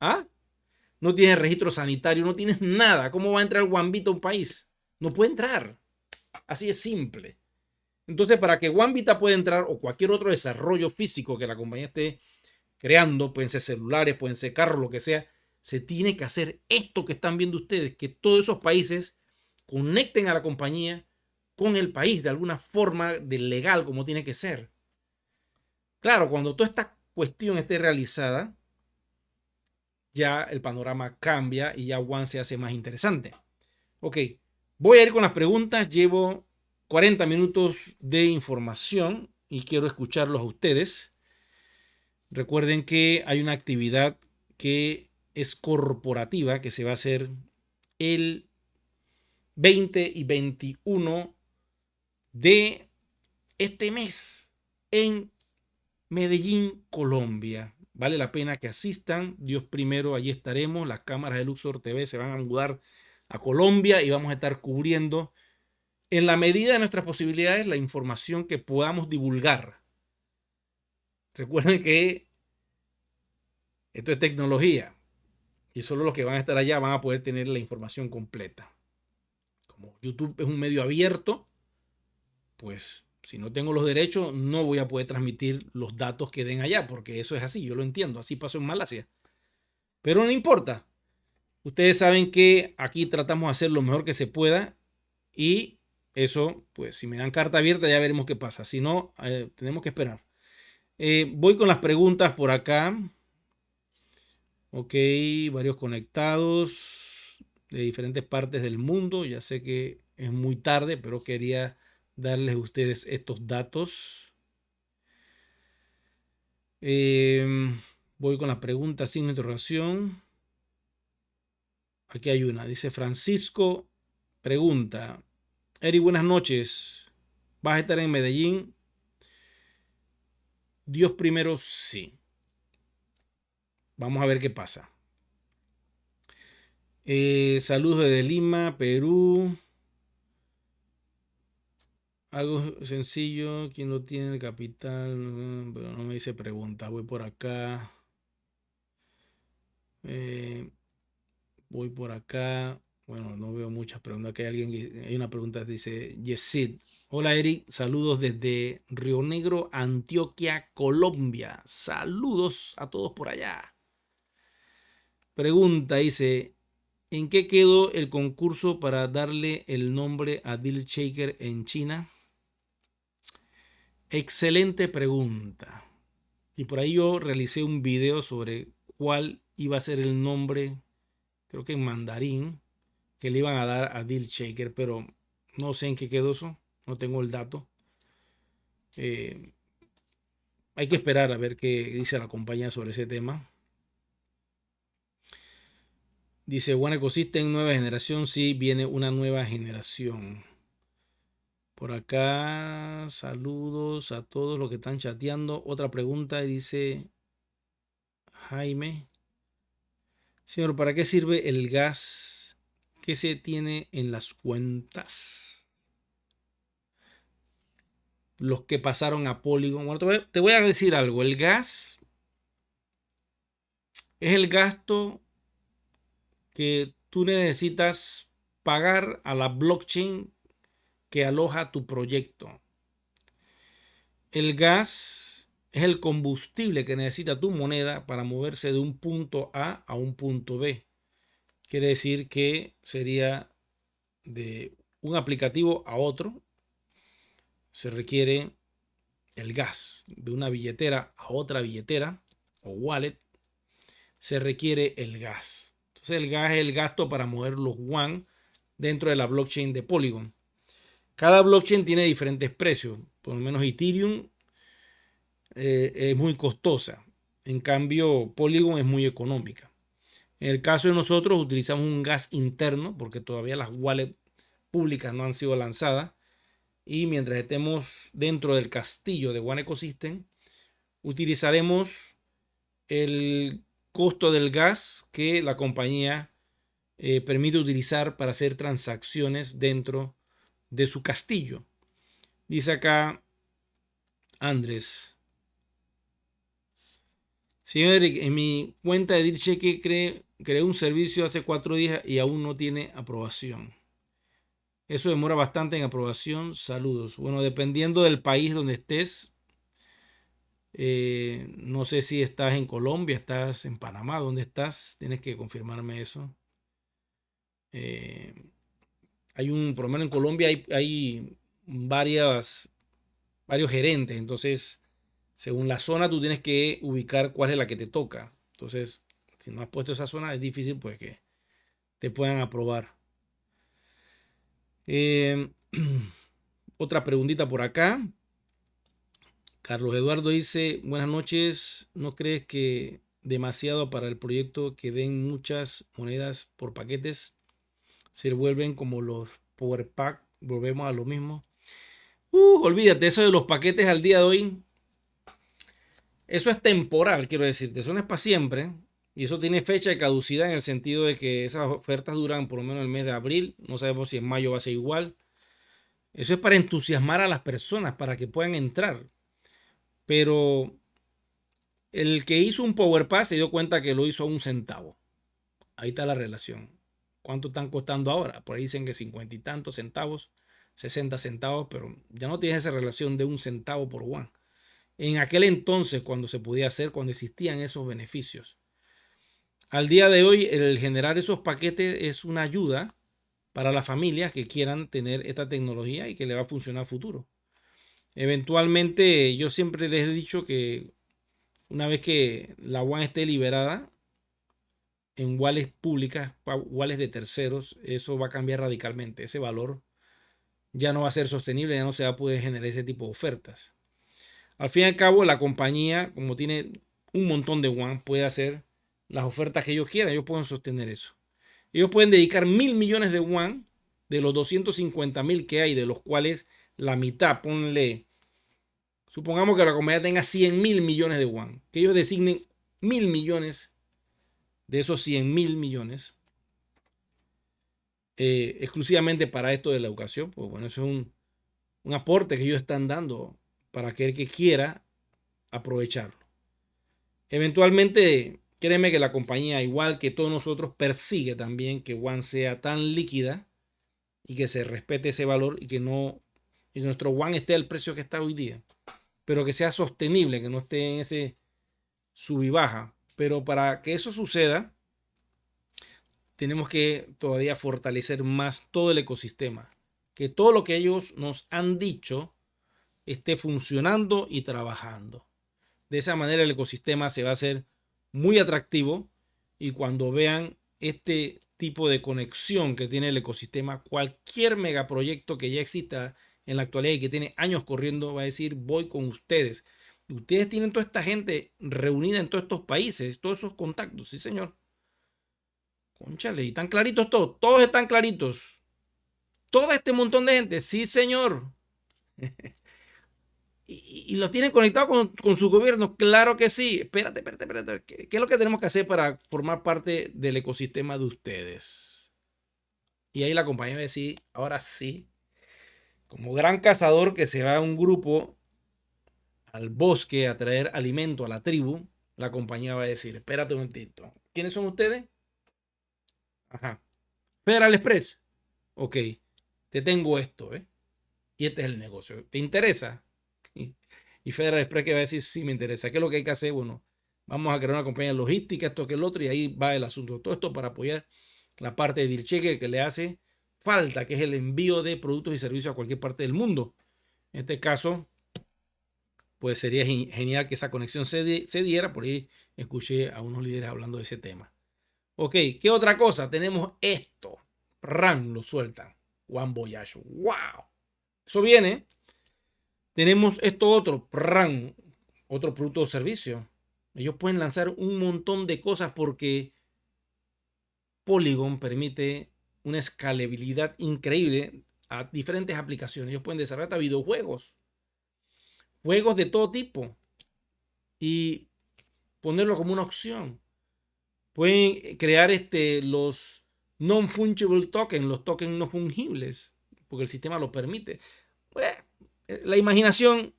¿Ah? No tienes registro sanitario, no tienes nada. ¿Cómo va a entrar OneVita a un país? No puede entrar. Así es simple. Entonces, para que OneVita pueda entrar o cualquier otro desarrollo físico que la compañía esté creando, pueden ser celulares, pueden ser carros, lo que sea, se tiene que hacer esto que están viendo ustedes, que todos esos países conecten a la compañía con el país de alguna forma de legal como tiene que ser. Claro, cuando toda esta cuestión esté realizada, ya el panorama cambia y ya One se hace más interesante. Ok, voy a ir con las preguntas. Llevo 40 minutos de información y quiero escucharlos a ustedes. Recuerden que hay una actividad que es corporativa que se va a hacer el 20 y 21 de este mes en Medellín, Colombia. Vale la pena que asistan. Dios primero, allí estaremos. Las cámaras de Luxor TV se van a mudar a Colombia y vamos a estar cubriendo en la medida de nuestras posibilidades la información que podamos divulgar. Recuerden que esto es tecnología y solo los que van a estar allá van a poder tener la información completa. Como YouTube es un medio abierto, pues si no tengo los derechos no voy a poder transmitir los datos que den allá, porque eso es así, yo lo entiendo, así pasó en Malasia. Pero no importa. Ustedes saben que aquí tratamos de hacer lo mejor que se pueda y eso, pues si me dan carta abierta ya veremos qué pasa. Si no, tenemos que esperar. Voy con las preguntas por acá. Ok, varios conectados de diferentes partes del mundo. Ya sé que es muy tarde, pero quería darles a ustedes estos datos. Voy con la pregunta sin interrogación. Aquí hay una. Dice Francisco, pregunta. Eri, buenas noches. ¿Vas a estar en Medellín? Dios primero, sí. Vamos a ver qué pasa. Saludos desde Lima, Perú. Algo sencillo. ¿Quién lo tiene? El capital. Pero no me dice pregunta. Voy por acá. Voy por acá. Bueno, no veo muchas preguntas. Aquí hay una pregunta que dice Yesid. Hola Eric, saludos desde Río Negro, Antioquia, Colombia. Saludos a todos por allá. Pregunta, dice, ¿en qué quedó el concurso para darle el nombre a Deal Shaker en China? Excelente pregunta. Y por ahí yo realicé un video sobre cuál iba a ser el nombre, creo que en mandarín, que le iban a dar a Deal Shaker, pero no sé en qué quedó eso, no tengo el dato. Hay que esperar a ver qué dice la compañía sobre ese tema. Dice, One Ecosystem, nueva generación. Sí, viene una nueva generación. Por acá, saludos a todos los que están chateando. Otra pregunta dice Jaime. Señor, ¿para qué sirve el gas que se tiene en las cuentas? Los que pasaron a Polygon. Bueno, te voy a decir algo. El gas es el gasto que tú necesitas pagar a la blockchain que aloja tu proyecto. El gas es el combustible que necesita tu moneda para moverse de un punto A un punto B. Quiere decir que sería de un aplicativo a otro. Se requiere el gas. De una billetera a otra billetera o wallet se requiere el gas. Entonces el gas es el gasto para mover los WAN dentro de la blockchain de Polygon. Cada blockchain tiene diferentes precios. Por lo menos Ethereum es muy costosa. En cambio, Polygon es muy económica. En el caso de nosotros utilizamos un gas interno porque todavía las wallets públicas no han sido lanzadas. Y mientras estemos dentro del castillo de One Ecosystem, utilizaremos el costo del gas que la compañía permite utilizar para hacer transacciones dentro de su castillo. Dice acá Andrés. Señor Eric, en mi cuenta de DealCheque creé un servicio hace 4 días y aún no tiene aprobación. Eso demora bastante en aprobación. Saludos. Bueno, dependiendo del país donde estés, no sé si estás en Colombia, estás en Panamá, ¿dónde estás? Tienes que confirmarme eso. Hay por lo menos en Colombia hay varios gerentes, entonces según la zona tú tienes que ubicar cuál es la que te toca. Entonces, si no has puesto esa zona es difícil pues que te puedan aprobar. Otra preguntita por acá. Carlos Eduardo dice, buenas noches, ¿no crees que demasiado para el proyecto que den muchas monedas por paquetes? Se vuelven como los Power Pack, volvemos a lo mismo. Olvídate, eso de los paquetes al día de hoy, eso es temporal, quiero decirte, eso no es para siempre. Y eso tiene fecha de caducidad en el sentido de que esas ofertas duran por lo menos el mes de abril, no sabemos si en mayo va a ser igual. Eso es para entusiasmar a las personas, para que puedan entrar. Pero el que hizo un Power Pass se dio cuenta que lo hizo a 1 centavo. Ahí está la relación. ¿Cuánto están costando ahora? Por ahí dicen que 50 y tantos centavos, 60 centavos, pero ya no tienes esa relación de 1 centavo por one. En aquel entonces, cuando se podía hacer, cuando existían esos beneficios. Al día de hoy, el generar esos paquetes es una ayuda para las familias que quieran tener esta tecnología y que le va a funcionar a futuro. Eventualmente, yo siempre les he dicho que una vez que la WAN esté liberada en wallets públicas, wallets de terceros, eso va a cambiar radicalmente. Ese valor ya no va a ser sostenible, ya no se va a poder generar ese tipo de ofertas. Al fin y al cabo, la compañía, como tiene un montón de WAN, puede hacer las ofertas que ellos quieran. Ellos pueden sostener eso. Ellos pueden dedicar 1.000 millones de WAN de los 250.000 que hay, de los cuales la mitad, ponle, supongamos que la compañía tenga 100.000 millones de WAN, que ellos designen 1.000 millones de esos 100.000 millones exclusivamente para esto de la educación. Pues bueno, eso es un aporte que ellos están dando para aquel que quiera aprovecharlo. Eventualmente, créeme que la compañía, igual que todos nosotros, persigue también que WAN sea tan líquida y que se respete ese valor y que nuestro WAN esté al precio que está hoy día, pero que sea sostenible, que no esté en ese sub y baja. Pero para que eso suceda, tenemos que todavía fortalecer más todo el ecosistema, que todo lo que ellos nos han dicho esté funcionando y trabajando. De esa manera el ecosistema se va a hacer muy atractivo y cuando vean este tipo de conexión que tiene el ecosistema, cualquier megaproyecto que ya exista en la actualidad y que tiene años corriendo va a decir voy con ustedes. Ustedes tienen toda esta gente reunida en todos estos países, todos esos contactos, sí señor. Cónchale, y están claritos todos están claritos. Todo este montón de gente, sí señor. Y lo tienen conectado con su gobierno, claro que sí. Espérate. ¿Qué es lo que tenemos que hacer para formar parte del ecosistema de ustedes? Y ahí la compañía va a decir, ahora sí, como gran cazador que se va a un grupo al bosque a traer alimento a la tribu, la compañía va a decir, espérate un momentito, ¿quiénes son ustedes? Ajá. Federal Express. Ok, te tengo esto, ¿eh? Y este es el negocio. ¿Te interesa? Y Federal Express que va a decir, sí me interesa. ¿Qué es lo que hay que hacer? Bueno, vamos a crear una compañía logística, esto que el otro, y ahí va el asunto. Todo esto para apoyar la parte de deal checker que le hace falta, que es el envío de productos y servicios a cualquier parte del mundo. En este caso, pues sería genial que esa conexión se diera. Por ahí escuché a unos líderes hablando de ese tema. Ok, ¿qué otra cosa? Tenemos esto. RAM lo sueltan. One Voyage. ¡Wow! Eso viene. Tenemos esto otro. RAM. Otro producto o servicio. Ellos pueden lanzar un montón de cosas porque Polygon permite una escalabilidad increíble a diferentes aplicaciones. Ellos pueden desarrollar hasta videojuegos. Juegos de todo tipo. Y ponerlo como una opción. Pueden crear los non-fungible tokens, los tokens no fungibles, porque el sistema lo permite. Pues, la imaginación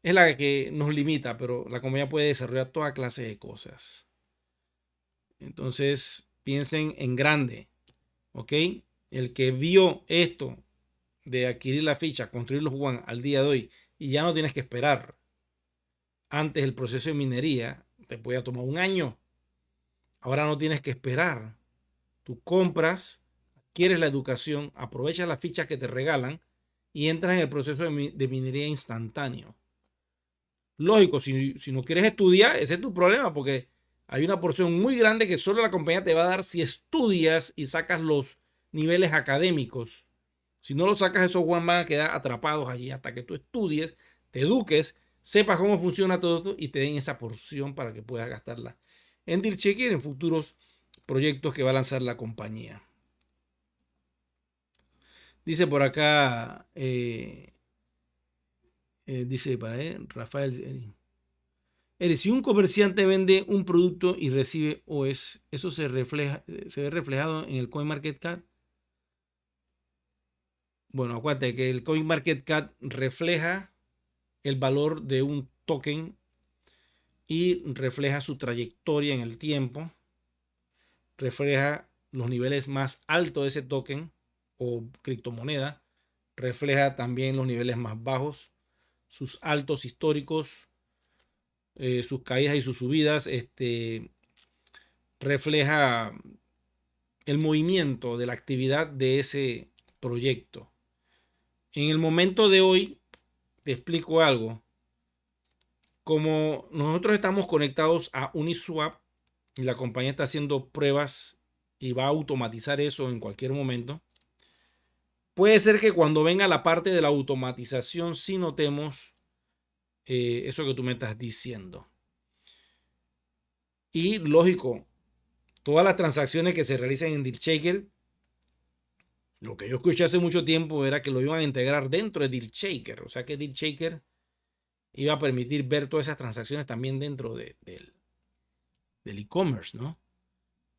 es la que nos limita, pero la compañía puede desarrollar toda clase de cosas. Entonces, piensen en grande, ¿ok? El que vio esto de adquirir la ficha, construir los One al día de hoy, y ya no tienes que esperar. Antes el proceso de minería te podía tomar 1 año. Ahora no tienes que esperar. Tú compras, quieres la educación, aprovecha las fichas que te regalan y entras en el proceso de minería instantáneo. Lógico, si no quieres estudiar, ese es tu problema, porque hay una porción muy grande que solo la compañía te va a dar si estudias y sacas los niveles académicos. Si no lo sacas, esos Juan van a quedar atrapados allí hasta que tú estudies, te eduques, sepas cómo funciona todo esto y te den esa porción para que puedas gastarla en Deal Checker en futuros proyectos que va a lanzar la compañía. Dice por acá, dice para él, Rafael. Si un comerciante vende un producto y recibe OS, ¿eso se ve reflejado en el CoinMarketCap? Bueno, acuérdate que el CoinMarketCap refleja el valor de un token y refleja su trayectoria en el tiempo, refleja los niveles más altos de ese token o criptomoneda, refleja también los niveles más bajos, sus altos históricos, sus caídas y sus subidas, refleja el movimiento de la actividad de ese proyecto. En el momento de hoy, te explico algo. Como nosotros estamos conectados a Uniswap y la compañía está haciendo pruebas y va a automatizar eso en cualquier momento, puede ser que cuando venga la parte de la automatización sí notemos eso que tú me estás diciendo. Y lógico, todas las transacciones que se realizan en DealShaker, lo que yo escuché hace mucho tiempo era que lo iban a integrar dentro de DealShaker. O sea que DealShaker iba a permitir ver todas esas transacciones también dentro del e-commerce, ¿no?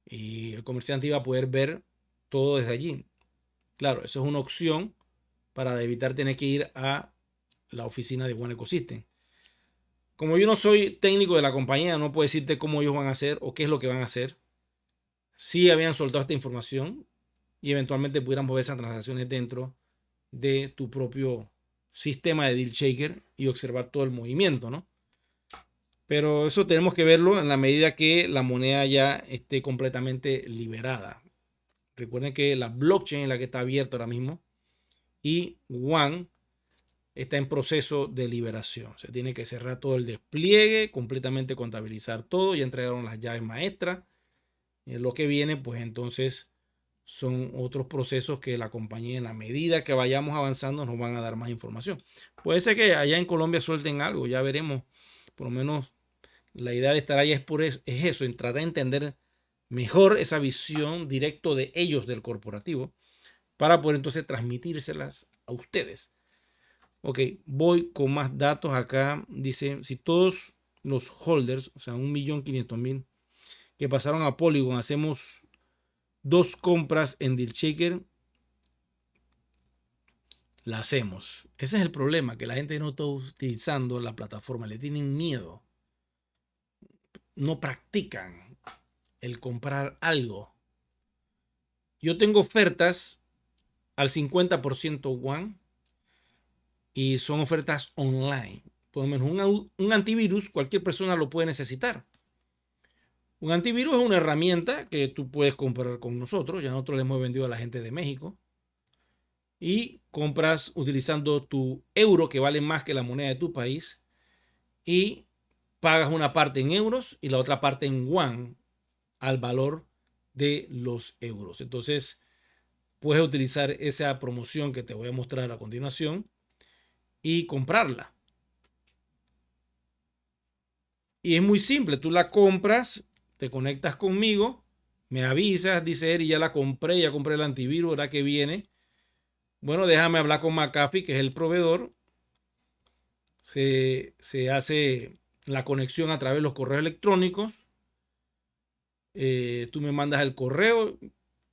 Y el comerciante iba a poder ver todo desde allí. Claro, eso es una opción para evitar tener que ir a la oficina de One Ecosystem. Como yo no soy técnico de la compañía, no puedo decirte cómo ellos van a hacer o qué es lo que van a hacer. Sí habían soltado esta información y eventualmente pudieran mover esas transacciones dentro de tu propio sistema de DealShaker y observar todo el movimiento, ¿no? Pero eso tenemos que verlo en la medida que la moneda ya esté completamente liberada. Recuerden que la blockchain es la que está abierta ahora mismo y One está en proceso de liberación. Se tiene que cerrar todo el despliegue, completamente contabilizar todo. Ya entregaron las llaves maestras. Lo que viene, pues entonces son otros procesos que la compañía, en la medida que vayamos avanzando, nos van a dar más información. Puede ser que allá en Colombia suelten algo, ya veremos. Por lo menos la idea de estar allá es eso, en tratar de entender mejor esa visión directo de ellos, del corporativo, para poder entonces transmitírselas a ustedes. Ok, voy con más datos acá. Dice, si todos los holders, o sea, 1.500.000 que pasaron a Polygon, hacemos 2 compras en DealShaker, la hacemos. Ese es el problema, que la gente no está utilizando la plataforma, le tienen miedo. No practican el comprar algo. Yo tengo ofertas al 50% One y son ofertas online. Por lo menos un antivirus, cualquier persona lo puede necesitar. Un antivirus es una herramienta que tú puedes comprar con nosotros. Ya nosotros le hemos vendido a la gente de México. Y compras utilizando tu euro, que vale más que la moneda de tu país. Y pagas una parte en euros y la otra parte en One al valor de los euros. Entonces, puedes utilizar esa promoción que te voy a mostrar a continuación y comprarla. Y es muy simple, tú la compras, te conectas conmigo, me avisas, dice Eri, ya la compré, ya compré el antivirus, ¿verdad que viene? Bueno, déjame hablar con McAfee, que es el proveedor. Se hace la conexión a través de los correos electrónicos. Tú me mandas el correo,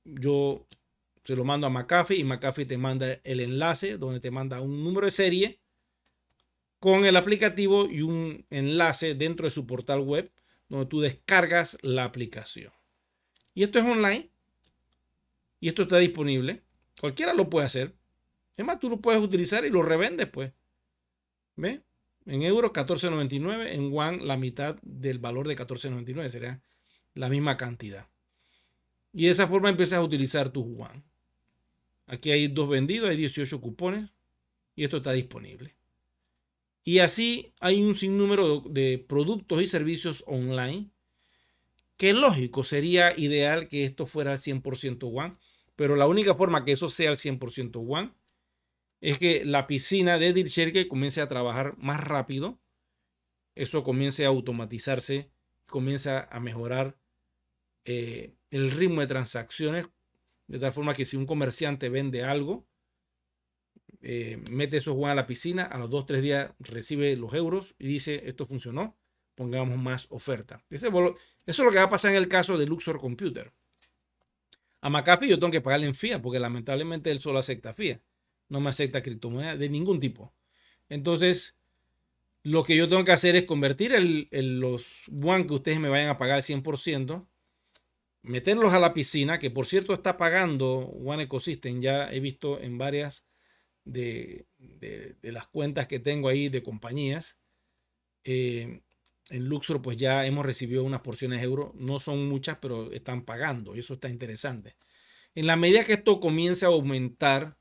yo se lo mando a McAfee y McAfee te manda el enlace donde te manda un número de serie con el aplicativo y un enlace dentro de su portal web donde tú descargas la aplicación. Y esto es online y esto está disponible. Cualquiera lo puede hacer. Es más, tú lo puedes utilizar y lo revendes, pues. ¿Ves? En euros 14.99, en One la mitad del valor de 14.99, sería la misma cantidad. Y de esa forma empiezas a utilizar tu One. Aquí hay 2 vendidos, hay 18 cupones y esto está disponible. Y así hay un sinnúmero de productos y servicios online que lógico, sería ideal que esto fuera al 100% One, pero la única forma que eso sea al 100% One es que la piscina de DealShare comience a trabajar más rápido, eso comience a automatizarse, comienza a mejorar el ritmo de transacciones, de tal forma que si un comerciante vende algo, mete esos One a la piscina, a los 2-3 días recibe los euros y dice, esto funcionó, pongamos más oferta. Eso es lo que va a pasar en el caso de Luxor Computer. A McAfee yo tengo que pagarle en fiat porque lamentablemente él solo acepta fiat. No me acepta criptomoneda de ningún tipo. Entonces, lo que yo tengo que hacer es convertir los One que ustedes me vayan a pagar al 100%, meterlos a la piscina, que por cierto está pagando One Ecosystem. Ya he visto en varias de las cuentas que tengo ahí de compañías. En Luxor pues ya hemos recibido unas porciones de euros. No son muchas, pero están pagando y eso está interesante. En la medida que esto comience a aumentar,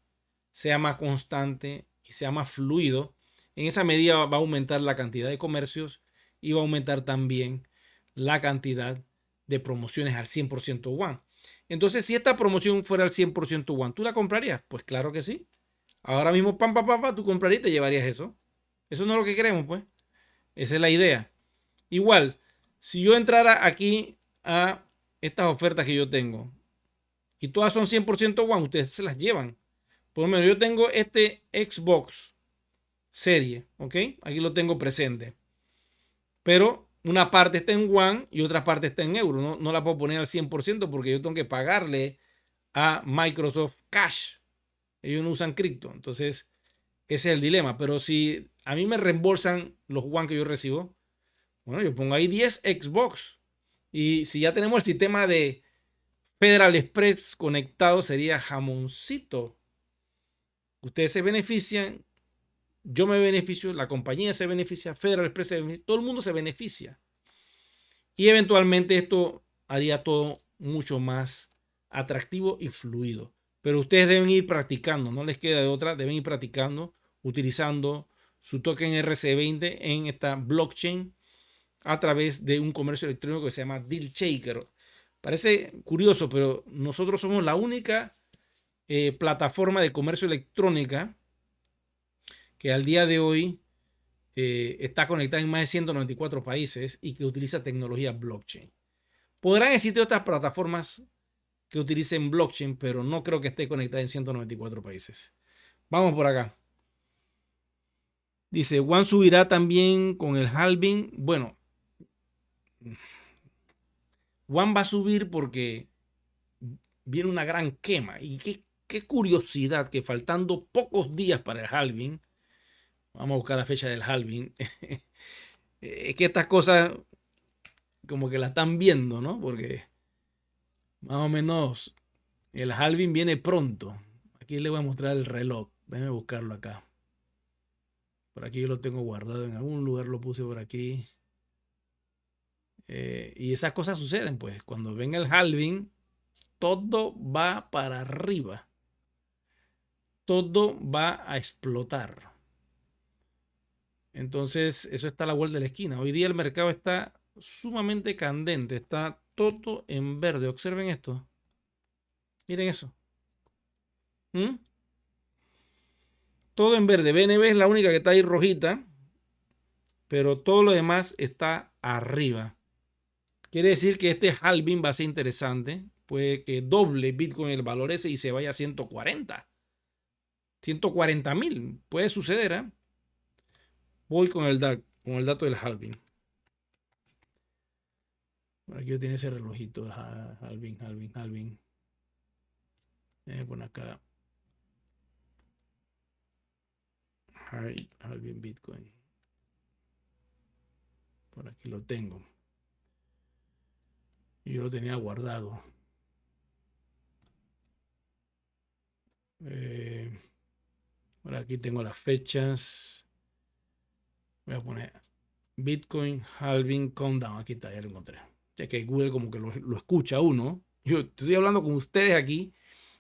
sea más constante y sea más fluido, en esa medida va a aumentar la cantidad de comercios y va a aumentar también la cantidad de promociones al 100% One. Entonces, si esta promoción fuera al 100% One, ¿tú la comprarías? Pues claro que sí. Ahora mismo, pam, pam, pam, pam, tú comprarías y te llevarías eso. Eso no es lo que queremos, pues. Esa es la idea. Igual, si yo entrara aquí a estas ofertas que yo tengo y todas son 100% One, ustedes se las llevan. Por lo menos yo tengo este Xbox serie, ¿ok? Aquí lo tengo presente. Pero una parte está en One y otra parte está en euro. No la puedo poner al 100% porque yo tengo que pagarle a Microsoft Cash. Ellos no usan cripto. Entonces, ese es el dilema. Pero si a mí me reembolsan los One que yo recibo, bueno, yo pongo ahí 10 Xbox. Y si ya tenemos el sistema de Federal Express conectado, sería jamoncito. Ustedes se benefician, yo me beneficio, la compañía se beneficia, Federal Express se beneficia, todo el mundo se beneficia. Y eventualmente esto haría todo mucho más atractivo y fluido. Pero ustedes deben ir practicando, no les queda de otra, deben ir practicando, utilizando su token RC20 en esta blockchain a través de un comercio electrónico que se llama DealShaker. Parece curioso, pero nosotros somos la única plataforma de comercio electrónica que al día de hoy está conectada en más de 194 países y que utiliza tecnología blockchain. Podrán existir otras plataformas que utilicen blockchain, pero no creo que esté conectada en 194 países. Vamos por acá. Dice, One subirá también con el halving. Bueno, One va a subir porque viene una gran quema. Y qué curiosidad que faltando pocos días para el halving, vamos a buscar la fecha del halving, es que estas cosas como que la están viendo, ¿no? Porque más o menos el halving viene pronto. Aquí le voy a mostrar el reloj. Déjame buscarlo acá. Por aquí yo lo tengo guardado. En algún lugar lo puse por aquí. Y esas cosas suceden, pues. Cuando venga el halving, todo va para arriba. Todo va a explotar. Entonces, eso está a la vuelta de la esquina. Hoy día el mercado está sumamente candente. Está todo en verde. Observen esto. Miren eso. ¿Mm? Todo en verde. BNB es la única que está ahí rojita, pero todo lo demás está arriba. Quiere decir que este halving va a ser interesante. Puede que doble Bitcoin el valor ese y se vaya a 140. 140,000. Puede suceder, ¿eh? Voy con el dato del halving. Por aquí tiene ese relojito. Halving. Voy a poner acá. Halving Bitcoin. Por aquí lo tengo. Y yo lo tenía guardado. Por aquí tengo las fechas. Voy a poner Bitcoin halving countdown. Aquí está, ya lo encontré. Ya que Google como que lo escucha uno. Yo estoy hablando con ustedes aquí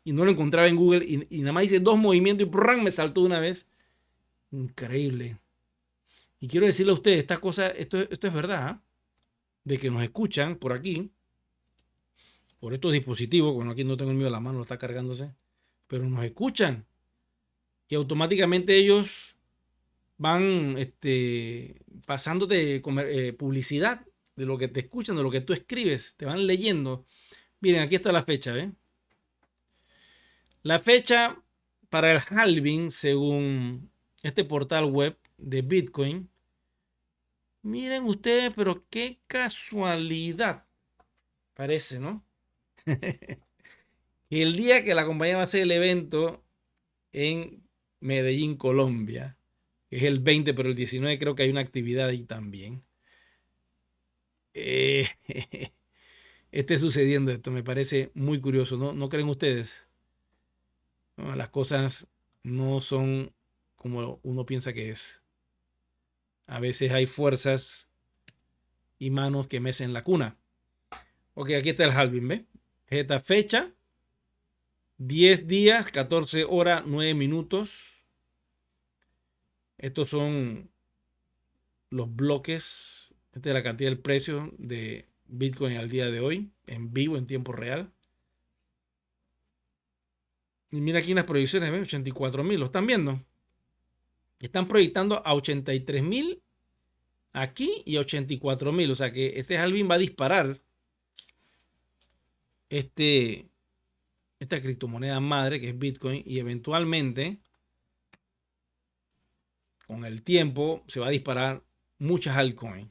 y no lo encontraba en Google y nada más hice 2 movimientos y ¡prum! Me saltó de una vez. Increíble. Y quiero decirle a ustedes, esta cosa, esto es verdad, ¿eh? De que nos escuchan por aquí, por estos dispositivos, bueno, aquí no tengo el mío a la mano, lo está cargándose, pero nos escuchan y automáticamente ellos van pasándote publicidad de lo que te escuchan, de lo que tú escribes, te van leyendo. Miren, aquí está la fecha, ¿ven? La fecha para el halving, según este portal web de Bitcoin. Miren ustedes, pero qué casualidad. Parece, ¿no? El día que la compañía va a hacer el evento en Medellín, Colombia, que es el 20, pero el 19 creo que hay una actividad ahí también. Eh, esté sucediendo esto, me parece muy curioso, ¿no? ¿No creen ustedes? No, las cosas no son como uno piensa que es. A veces hay fuerzas y manos que mecen la cuna. Ok, aquí está el halving, ¿ve? Esta fecha, 10 días, 14 horas, 9 minutos. Estos son los bloques. Esta es la cantidad del precio de Bitcoin al día de hoy, en vivo, en tiempo real. Y mira aquí en las proyecciones, ¿ven? 84.000, ¿lo están viendo? Están proyectando a 83.000 aquí y 84.000. O sea que este halving va a disparar esta criptomoneda madre que es Bitcoin y eventualmente con el tiempo se va a disparar muchas altcoins.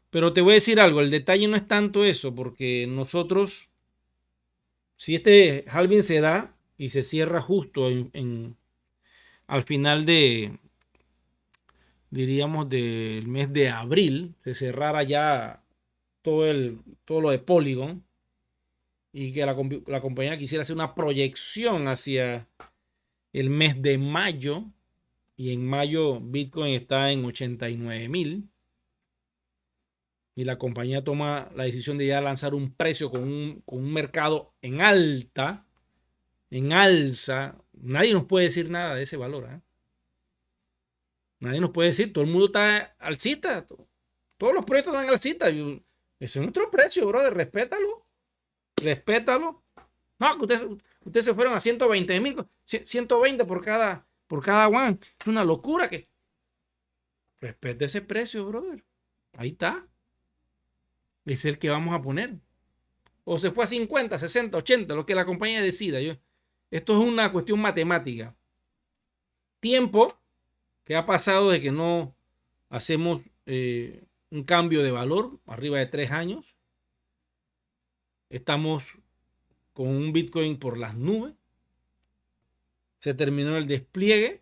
Pero te voy a decir algo, el detalle no es tanto eso, porque nosotros, si este halving se da y se cierra justo al final diríamos, del mes de abril, se cerrara ya todo lo de Polygon y que la compañía quisiera hacer una proyección hacia el mes de mayo, y en mayo Bitcoin está en 89.000 y la compañía toma la decisión de ya lanzar un precio con un mercado en alta, en alza, nadie nos puede decir nada de ese valor, ¿eh? Nadie nos puede decir, todo el mundo está alcista, todos los proyectos están alcista. Ese es nuestro precio, brother, respétalo, respétalo. No, que ustedes se fueron a 120.000, 120 por cada one. Es una locura que respete ese precio, brother. Ahí está. Es el que vamos a poner. O se fue a 50, 60, 80, lo que la compañía decida. Esto es una cuestión matemática. Tiempo que ha pasado de que no hacemos un cambio de valor arriba de 3 años. Estamos con un Bitcoin por las nubes. Se terminó el despliegue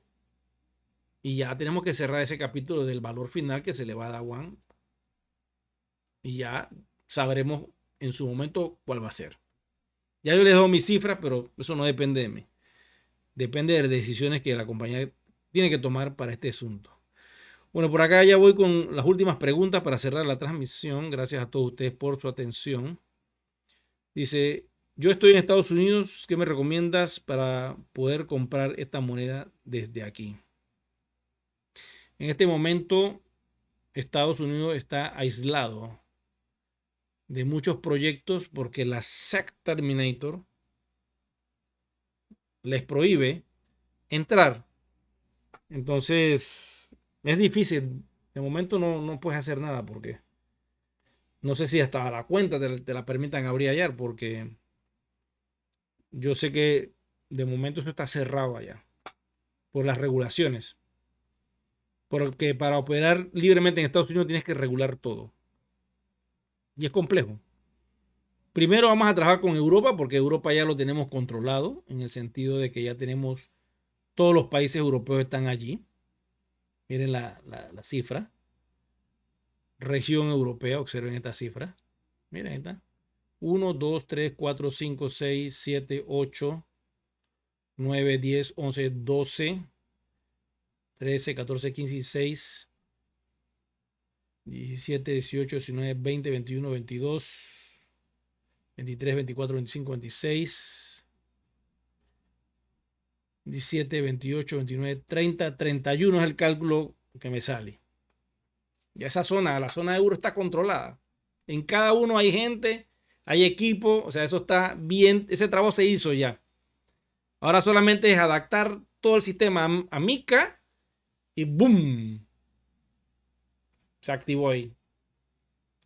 y ya tenemos que cerrar ese capítulo del valor final que se le va a dar a Juan. Y ya sabremos en su momento cuál va a ser. Ya yo les doy mis cifras, pero eso no depende de mí. Depende de las decisiones que la compañía tiene que tomar para este asunto. Bueno, por acá ya voy con las últimas preguntas para cerrar la transmisión. Gracias a todos ustedes por su atención. Dice, yo estoy en Estados Unidos, ¿qué me recomiendas para poder comprar esta moneda desde aquí? En este momento, Estados Unidos está aislado de muchos proyectos porque la SEC Terminator les prohíbe entrar. Entonces, es difícil. De momento no puedes hacer nada porque no sé si hasta la cuenta te la permitan abrir allá porque yo sé que de momento eso está cerrado allá por las regulaciones. Porque para operar libremente en Estados Unidos tienes que regular todo. Y es complejo. Primero vamos a trabajar con Europa porque Europa ya lo tenemos controlado en el sentido de que ya tenemos todos los países europeos están allí. Miren la cifra. Región europea, observen esta cifra. Miren esta. 1, 2, 3, 4, 5, 6, 7, 8, 9, 10, 11, 12, 13, 14, 15, 16, 17, 18, 19, 20, 21, 22, 23, 24, 25, 26. 17, 28, 29, 30, 31 es el cálculo que me sale. Ya esa zona, la zona de euro está controlada. En cada uno hay gente, hay equipo, o sea, eso está bien, ese trabajo se hizo ya. Ahora solamente es adaptar todo el sistema a MiCA y ¡boom! Se activó ahí.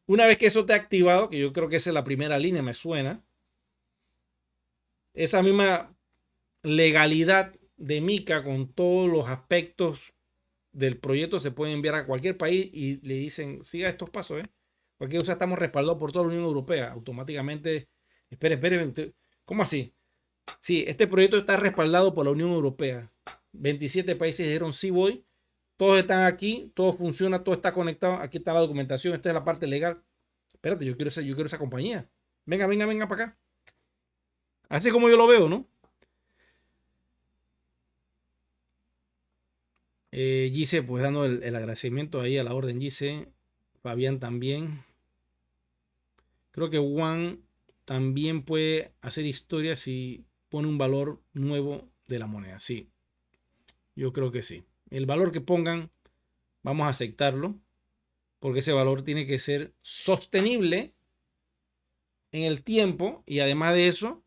Una vez que eso esté activado, que yo creo que esa es la primera línea, me suena, esa misma legalidad de MiCA con todos los aspectos del proyecto se puede enviar a cualquier país y le dicen, siga estos pasos, porque o sea, estamos respaldados por toda la Unión Europea. Automáticamente, espere, ¿cómo así? Sí, este proyecto está respaldado por la Unión Europea. 27 países dijeron sí voy, todos están aquí, todo funciona, todo está conectado, aquí está la documentación, esta es la parte legal. Espérate, yo quiero esa compañía. Venga para acá. Así como yo lo veo, ¿no? Gise, pues dando el agradecimiento ahí a la orden Gise. Fabián también. Creo que Juan también puede hacer historia si pone un valor nuevo de la moneda. Sí, yo creo que sí. El valor que pongan, vamos a aceptarlo, porque ese valor tiene que ser sostenible en el tiempo y además de eso,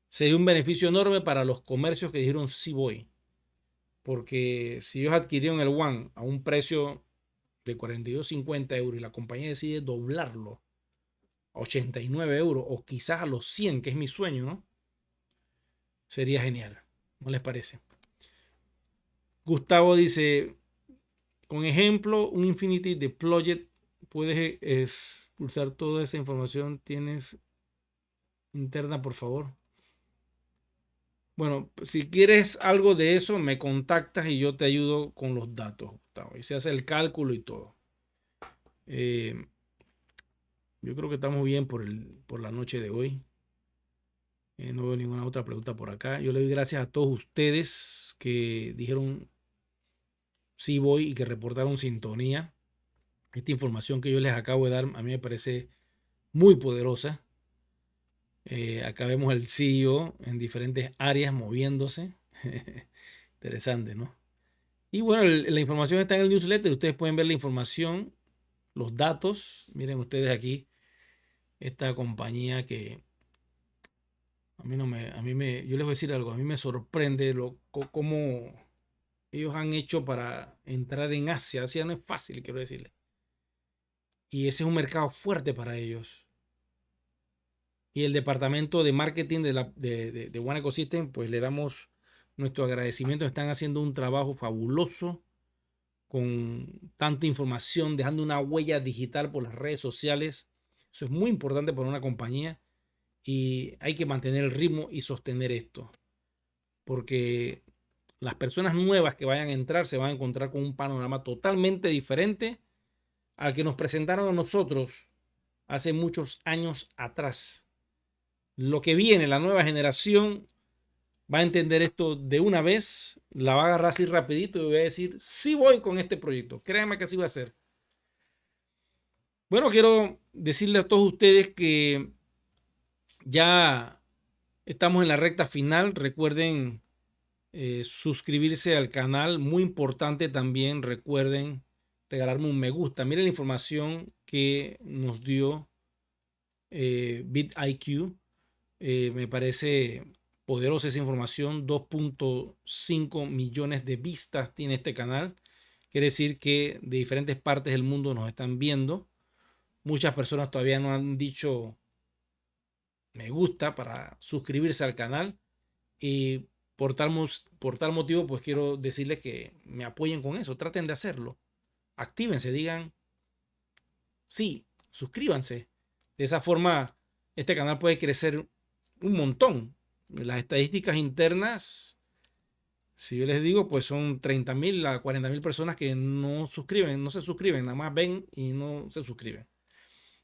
sería un beneficio enorme para los comercios que dijeron sí voy. Porque si ellos adquirieron el One a un precio de 42,50 euros y la compañía decide doblarlo a 89 euros o quizás a los 100, que es mi sueño, ¿no? Sería genial. ¿No les parece? Gustavo dice, con ejemplo, un Infinity Deployed, puedes expulsar toda esa información, tienes interna, por favor. Bueno, si quieres algo de eso, me contactas y yo te ayudo con los datos, Gustavo. Y se hace el cálculo y todo. Yo creo que estamos bien por la noche de hoy. No veo ninguna otra pregunta por acá. Yo le doy gracias a todos ustedes que dijeron sí voy y que reportaron sintonía. Esta información que yo les acabo de dar a mí me parece muy poderosa. Acá vemos el CEO en diferentes áreas moviéndose. Interesante, ¿no? Y bueno, la información está en el newsletter. Ustedes pueden ver la información, los datos. Miren ustedes aquí esta compañía que a mí no me, yo les voy a decir algo. A mí me sorprende cómo ellos han hecho para entrar en Asia. Asia no es fácil, quiero decirles. Y ese es un mercado fuerte para ellos. Y el departamento de marketing de One Ecosystem, pues le damos nuestro agradecimiento. Están haciendo un trabajo fabuloso con tanta información, dejando una huella digital por las redes sociales. Eso es muy importante para una compañía y hay que mantener el ritmo y sostener esto. Porque las personas nuevas que vayan a entrar se van a encontrar con un panorama totalmente diferente al que nos presentaron a nosotros hace muchos años atrás. Lo que viene, la nueva generación, va a entender esto de una vez, la va a agarrar así rapidito y voy a decir, sí voy con este proyecto. Créanme que así va a ser. Bueno, quiero decirle a todos ustedes que ya estamos en la recta final. Recuerden suscribirse al canal. Muy importante también, recuerden regalarme un me gusta. Miren la información que nos dio BitIQ. Me parece poderosa esa información. 2.5 millones de vistas tiene este canal. Quiere decir que de diferentes partes del mundo nos están viendo. Muchas personas todavía no han dicho me gusta para suscribirse al canal. Y por tal motivo, pues quiero decirles que me apoyen con eso. Traten de hacerlo. Actívense, digan sí, suscríbanse. De esa forma, este canal puede crecer un montón. Las estadísticas internas, si yo les digo, pues son 30,000 a 40,000 personas que no suscriben, no se suscriben, nada más ven y no se suscriben.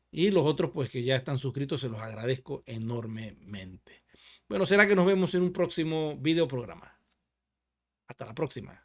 Y los otros, pues que ya están suscritos, se los agradezco enormemente. Bueno, será que nos vemos en un próximo video programa. Hasta la próxima.